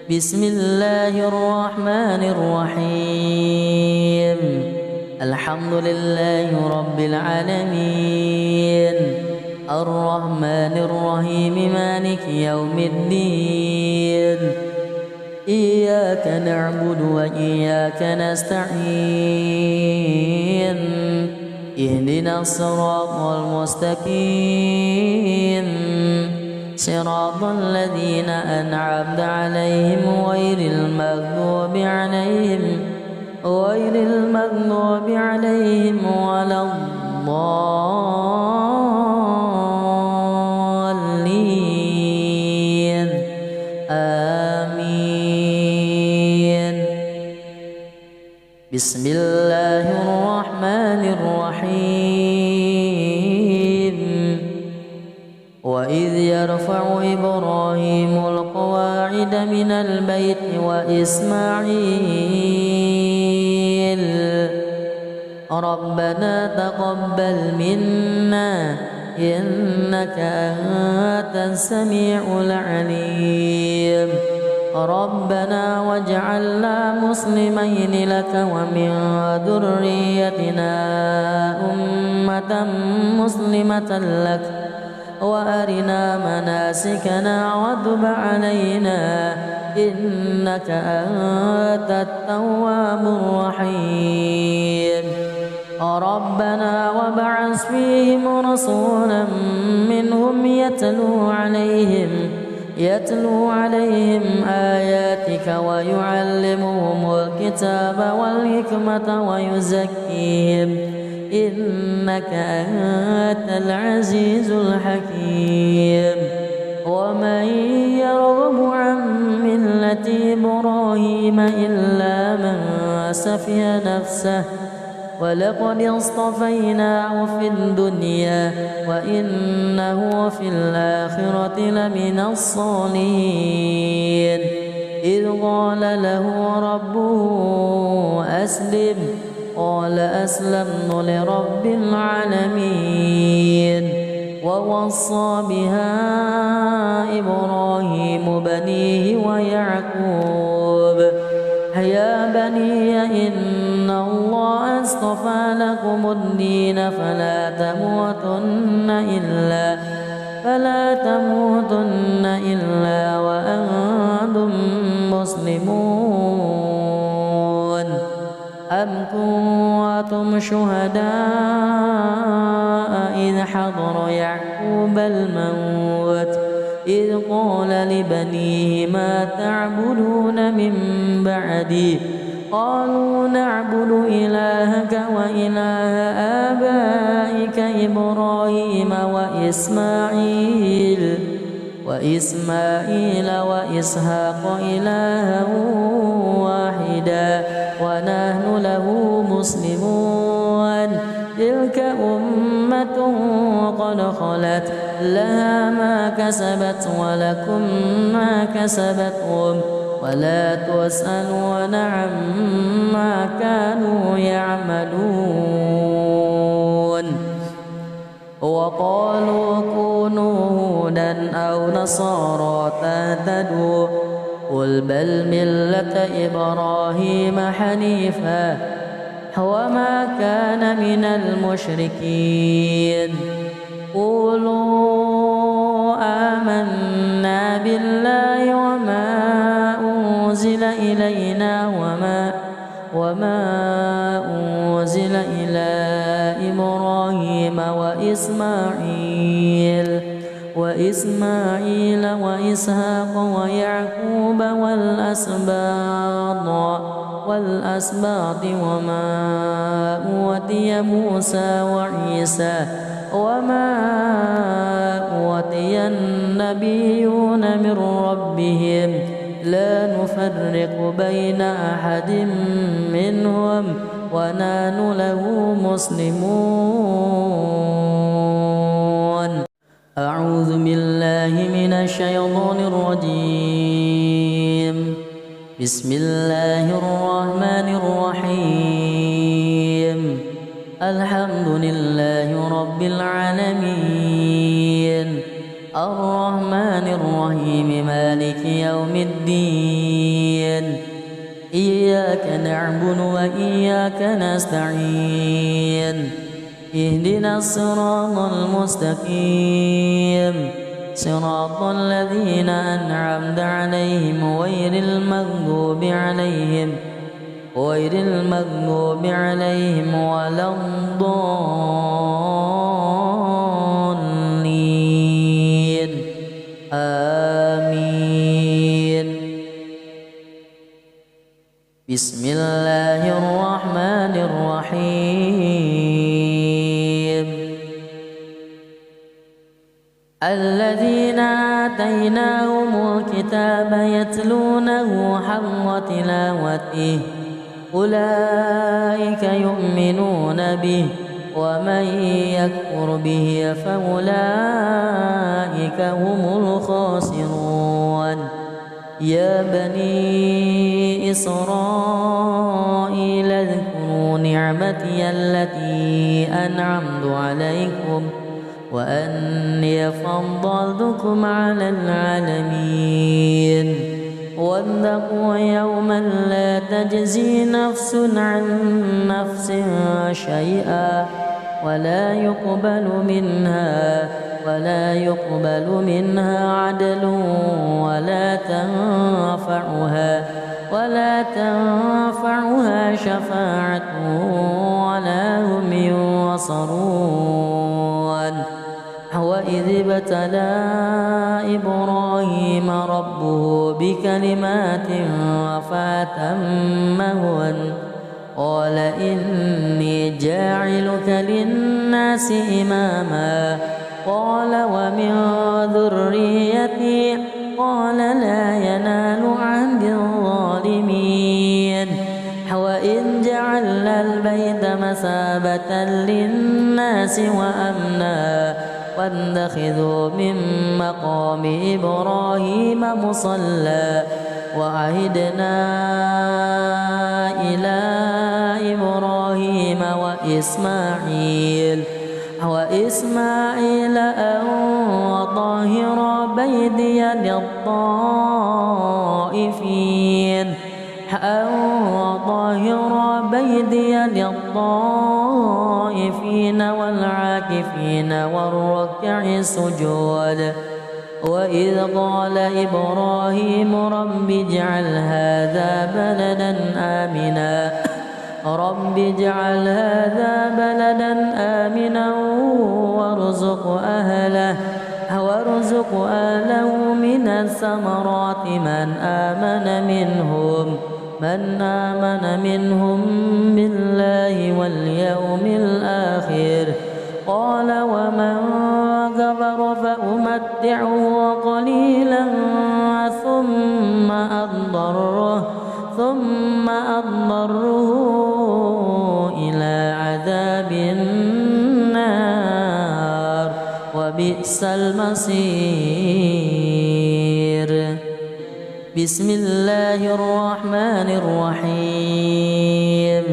بسم الله الرحمن الرحيم. الحمد لله رب العالمين الرحمن الرحيم مالك يوم الدين. إياك نعبد وإياك نستعين. اهدنا الصراط المستقيم صراط الذين أنعمت عليهم غير المغضوب عليهم ولا الضالين آمين. بسم الله الرحمن الرحيم. وإذ يرفع إبراهيم القواعد من البيت وإسماعيل ربنا تقبل منا إنك أنت السميع العليم. ربنا واجعلنا مسلمين لك ومن ذريتنا أمة مسلمة لك وأرنا مناسكنا وتب علينا إنك أنت التواب الرحيم. ربنا وابعث فيهم رسولا منهم يتلو عليهم آياتك ويعلمهم الكتاب والحكمة ويزكيهم إنك أنت العزيز الحكيم. ومن يرغب عن ملة إبراهيم إلا من سفه نفسه ولقد اصطفيناه في الدنيا وإنه في الآخرة لمن الصالحين. إذ قال له ربه أسلم قال أسلمت لرب العالمين. ووصى بها إبراهيم بنيه ويعقوب يا بني إن الله اصطفى لكم الدين فلا تموتن إلا وأنتم مسلمون. أم كنتم شهداء إذ حضر يعقوب الموت إذ قال لبنيه ما تعبدون من بعدي قالوا نعبد إلهك وإله آبائك إبراهيم وإسماعيل وإسحاق إلها واحدا ونحن له مسلمون. تلك أمة قد خلت لها ما كسبت ولكم ما كسبتم ولا تسألون عما كانوا يعملون. وقالوا كونوا هودا أو نصارى تهتدوا قل بل ملة إبراهيم حنيفا وما كان من المشركين. قولوا آمنا بالله وما أنزل إلينا وما أنزل إلى إبراهيم وإسماعيل وإسحاق ويعقوب والأسباط وما أوتي موسى وعيسى وما أوتي النبيون من ربهم لا نفرق بين أحد منهم ونحن له مسلمون. أعوذ بالله من الشيطان الرجيم. بسم الله الرحمن الرحيم. الحمد لله رب العالمين الرحمن الرحيم مالك يوم الدين. إياك نعبد وإياك نستعين. اهدنا الصراط المستقيم صراط الذين أنعمت عليهم غير المغضوب عليهم ولا الضالين. آمين. بسم الله الرحمن الرحيم. الذين آتيناهم الكتاب يتلونه حق تلاوته أولئك يؤمنون به ومن يكفر به فأولئك هم الخاسرون. يا بني إسرائيل اذكروا نعمتي التي أنعمت عليكم وأني فضلتكم على العالمين. واتقوا يوما لا تجزي نفس عن نفس شيئا ولا يقبل منها عدل ولا تنفعها شفاعة ولا هم ينصرون. ابتلى إبراهيم ربه بكلمات فأتمهن قال إني جاعلك للناس إماما قال ومن ذريتي قال لا ينال عهد الظالمين وإذ جعلنا البيت مثابة للناس وأمنا واتخذوا من مقام إبراهيم مصلى وعهدنا إلى إبراهيم وإسماعيل أن طهر بيتي للطائفين والعاكفين والركع السجود وإذ قال إبراهيم رب اجعل هذا بلدا آمنا وارزق أهله من الثمرات من آمن منهم بالله واليوم الآخر قال ومن كفر فأمتعه قليلا ثم أضطره إلى عذاب النار وبئس المصير. بسم الله الرحمن الرحيم.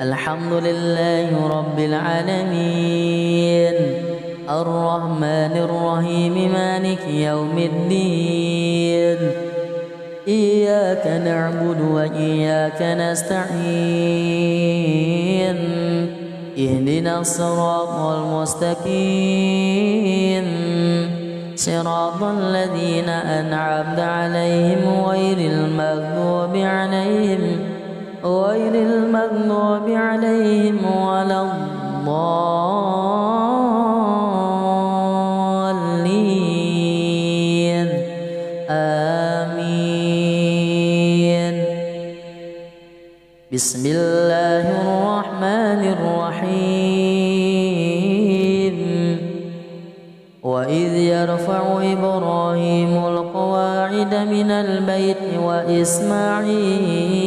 الحمد لله رب العالمين الرحمن الرحيم مالك يوم الدين إياك نعبد وإياك نستعين اهدنا الصراط المستقيم صراط الذين أنعمت عليهم غير المغضوب عليهم ولا الضالين آمين. بسم الله الرحمن الرحيم. وإذ يرفع إبراهيم القواعد من البيت وإسماعيل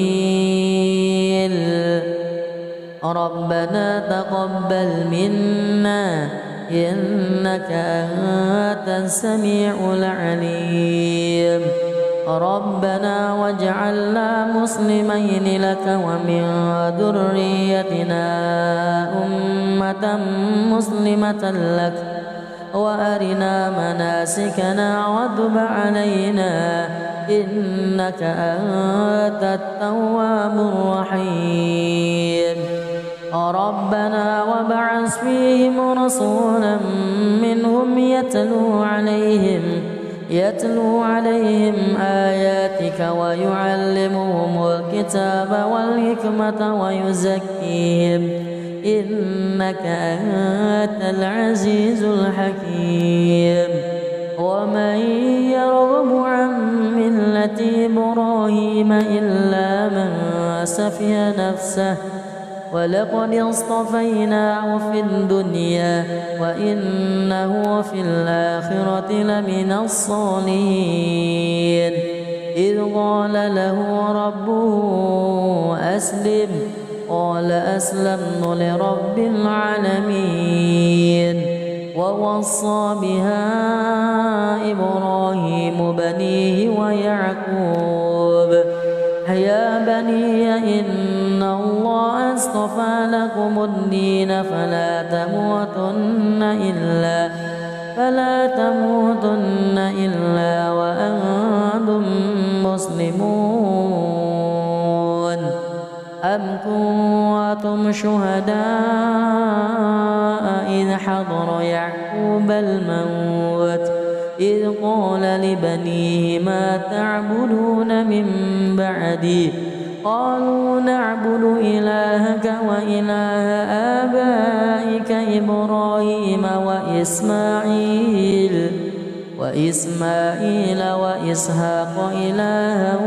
ربنا تقبل منا إنك أنت السميع العليم ربنا واجعلنا مسلمين لك ومن ذريتنا أمة مسلمة لك وأرنا مناسكنا وتب علينا إنك أنت التواب الرحيم ربنا وابعث فيهم رسولا منهم يتلو عليهم آياتك ويعلمهم الكتاب والحكمة ويزكيهم إنك أنت العزيز الحكيم. ومن يرغب عن ملة إبراهيم إلا من سفه نفسه ولقد اصطفيناه في الدنيا وإنه في الآخرة لمن الصالحين إذ قال له ربه أسلم قال أسلمت لرب العالمين. ووصى بها إبراهيم بنيه ويعقوب يا بني إن الله اصطفى لكم الدين فلا تموتن إلا وأنتم مسلمون. أم كنتم شهداء إذ حضر يعقوب الموت إذ قال لبنيه ما تعبدون من بعدي قالوا نعبد إلهك وإله آبائك إبراهيم وإسماعيل وإسحاق إلها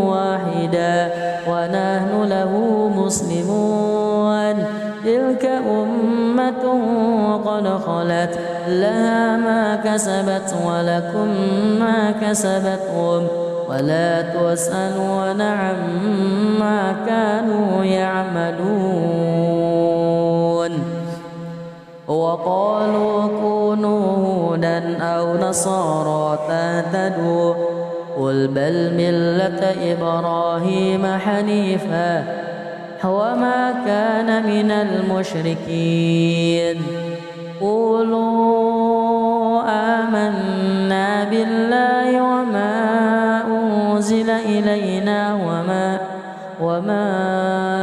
واحدا ونحن له مسلمون تلك أمة قد خلت لها ما كسبت ولكم ما كسبتم ولا تسألون عما كانوا يعملون وقالوا كونوا هودا أو نصارى تهتدوا قل بل ملة إبراهيم حنيفا وما كان من المشركين قولوا آمنا بالله وما أنزل إلينا وما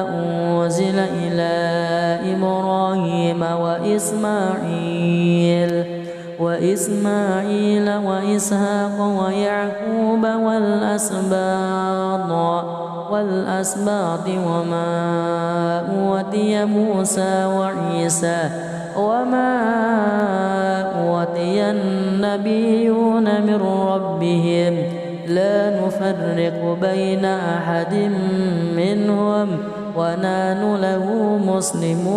أنزل إلى إبراهيم وإسماعيل وإسحاق ويعقوب والأسباط وما أوتي موسى وعيسى وما أوتي النبيون من ربهم لا نفرق بين أحد منهم ونحن له مسلمون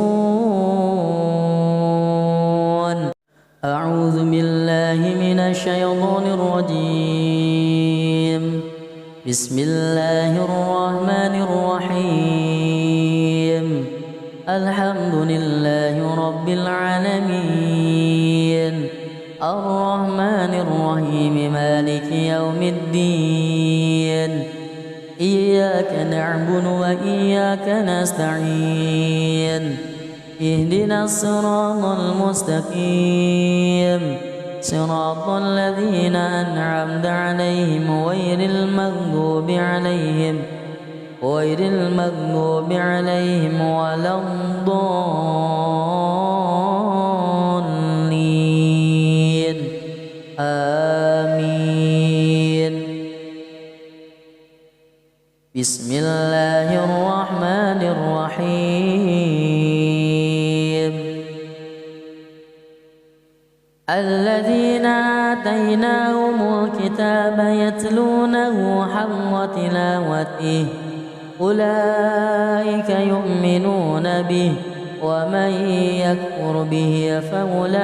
أعوذ بالله من الشيطان الرجيم بسم الله الرحمن الرحيم الحمد لله رب العالمين الرحمن الرحيم مالك يوم الدين إياك نعبد وإياك نستعين اهدنا الصراط المستقيم صراط الذين أنعمت عليهم غير المغضوب عليهم ولا الضالين آمين بسم الله الرحمن الرحيم الذين آتيناهم الكتاب يتلونه حق تلاوته أولئك يؤمنون به ومن يكفر به فأولئك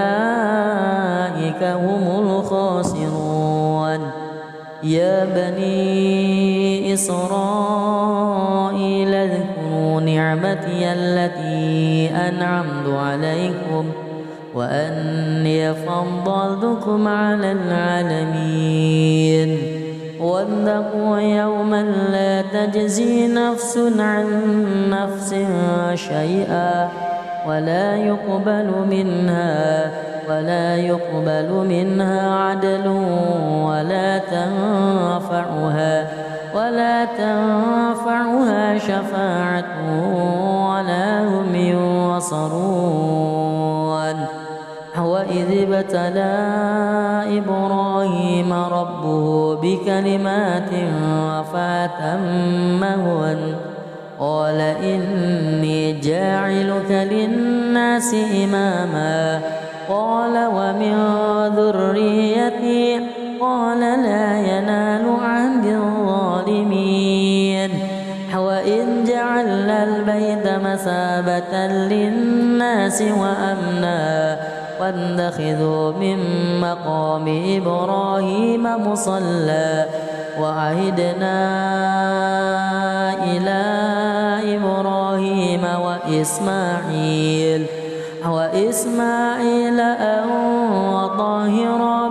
هم الخاسرون يا بني إسرائيل اذكروا نعمتي التي أنعمت عليكم وأني فضلتكم على العالمين واتقوا يوما لا تجزي نفس عن نفس شيئا ولا يقبل منها عدل ولا تنفعها شفاعة ولا هم ينصرون وإذ ابتلى إبراهيم ربه بكلمات فأتمهن قال إني جاعلك للناس إماما قال ومن ذريتي قال لا ينال عهد الظالمين وإذ جعلنا البيت مثابة للناس وأمنا واتخذوا من مقام إبراهيم مصلى وعهدنا إلى إبراهيم وإسماعيل أن وطهر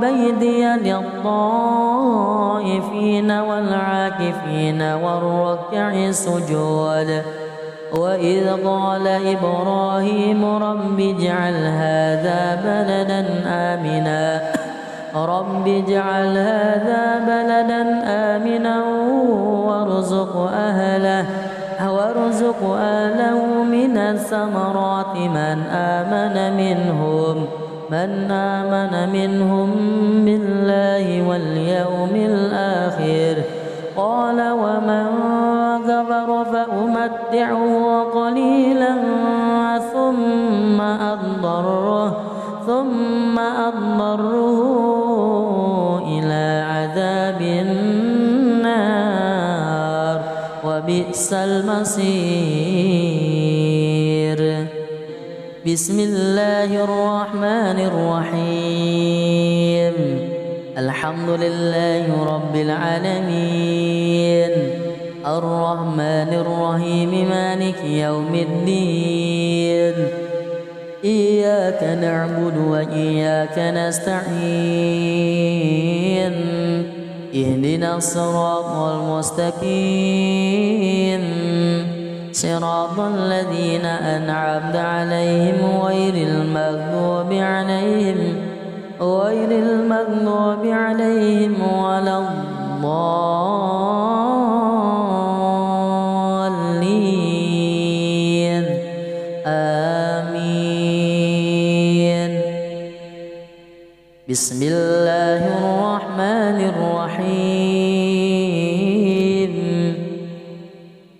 بيتي للطائفين والعاكفين والركع السجود وإذ قال إبراهيم رب اجعل هذا بلدا آمنا وارزق أهله من الثمرات من آمن منهم بالله واليوم الآخر قال ومن كفر فأمتعه قليلا ثم أضطره إلى عذاب النار وبئس المصير. بسم الله الرحمن الرحيم. الحمد لله رب العالمين الرحمن الرحيم مالك يوم الدين إياك نعبد وإياك نستعين اهدنا الصراط المستقيم صراط الذين أنعمت عليهم غير المغضوب عليهم ولا الضالين آمين. بسم الله الرحمن الرحيم.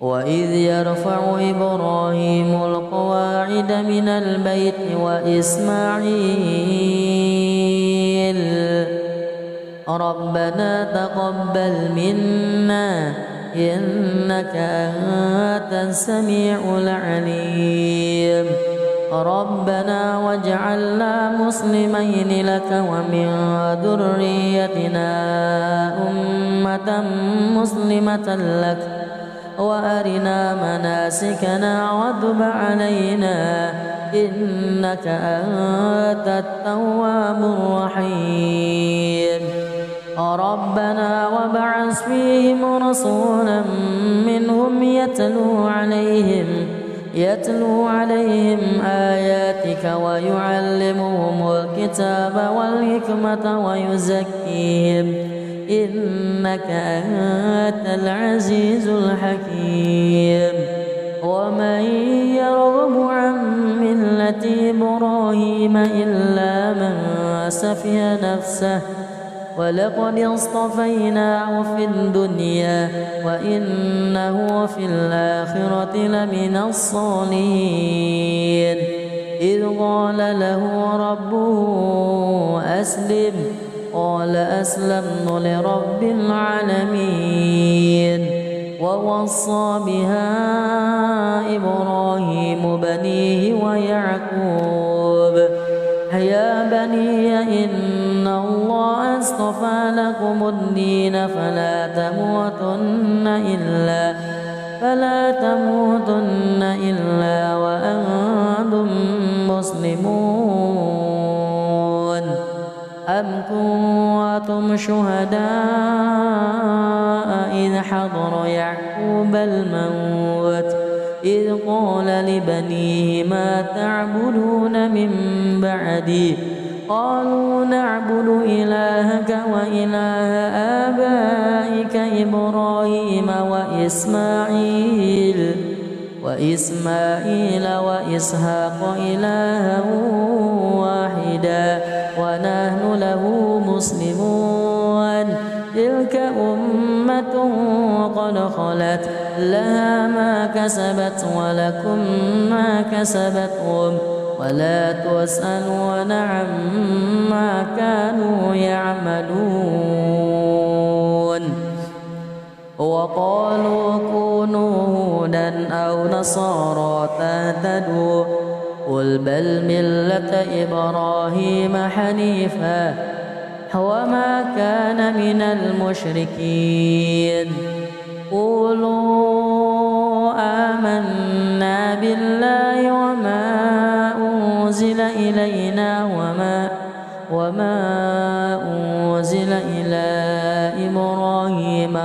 وإذ يرفع إبراهيم القواعد من البيت وإسماعيل ربنا تقبل منا إنك أنت السميع العليم ربنا واجعلنا مسلمين لك ومن ذريتنا أمة مسلمة لك وأرنا مناسكنا وتب علينا إنك أنت التواب الرحيم ربنا وابعث فيهم رسولا منهم يتلو عليهم آياتك ويعلمهم الكتاب والحكمة ويزكيهم إنك أنت العزيز الحكيم. ومن يرغب عن ملة إبراهيم إلا من سفه نفسه ولقد اصطفيناه في الدنيا وإنه في الآخرة لمن الصالحين إذ قال له ربه أسلم قال أسلمت لرب العالمين. ووصى بها إبراهيم بنيه ويعقوب يا بني إن الله اصطفى لكم الدين فلا تموتن إلا وأنتم مسلمون. أم كنتم شهداء إذ حضر يعقوب الموت إذ قال لبنيه ما تعبدون من بعدي قالوا نعبد إلهك وإله آبائك إبراهيم وإسماعيل وإسحاق إلها واحدا ونحن له مسلمون. تلك أمة قد خلت لها ما كسبت ولكم ما كسبتم ولا تسألون عما كانوا يعملون. وقالوا كونوا هودا أو نصارى تهتدوا قل بل ملة إبراهيم حنيفا وما كان من المشركين. قولوا آمنا بالله وما أنزل إلينا وما أنزل إلى إبراهيم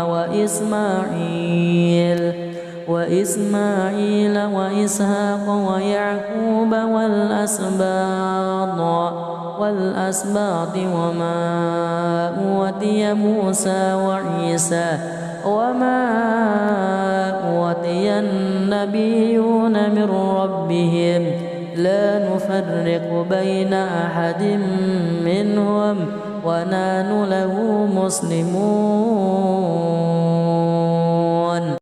وإسماعيل وإسحاق ويعقوب والأسباط وما أوتي موسى وعيسى وما أوتي النبيون من ربهم لا نفرق بين أحد منهم ونحن له مسلمون.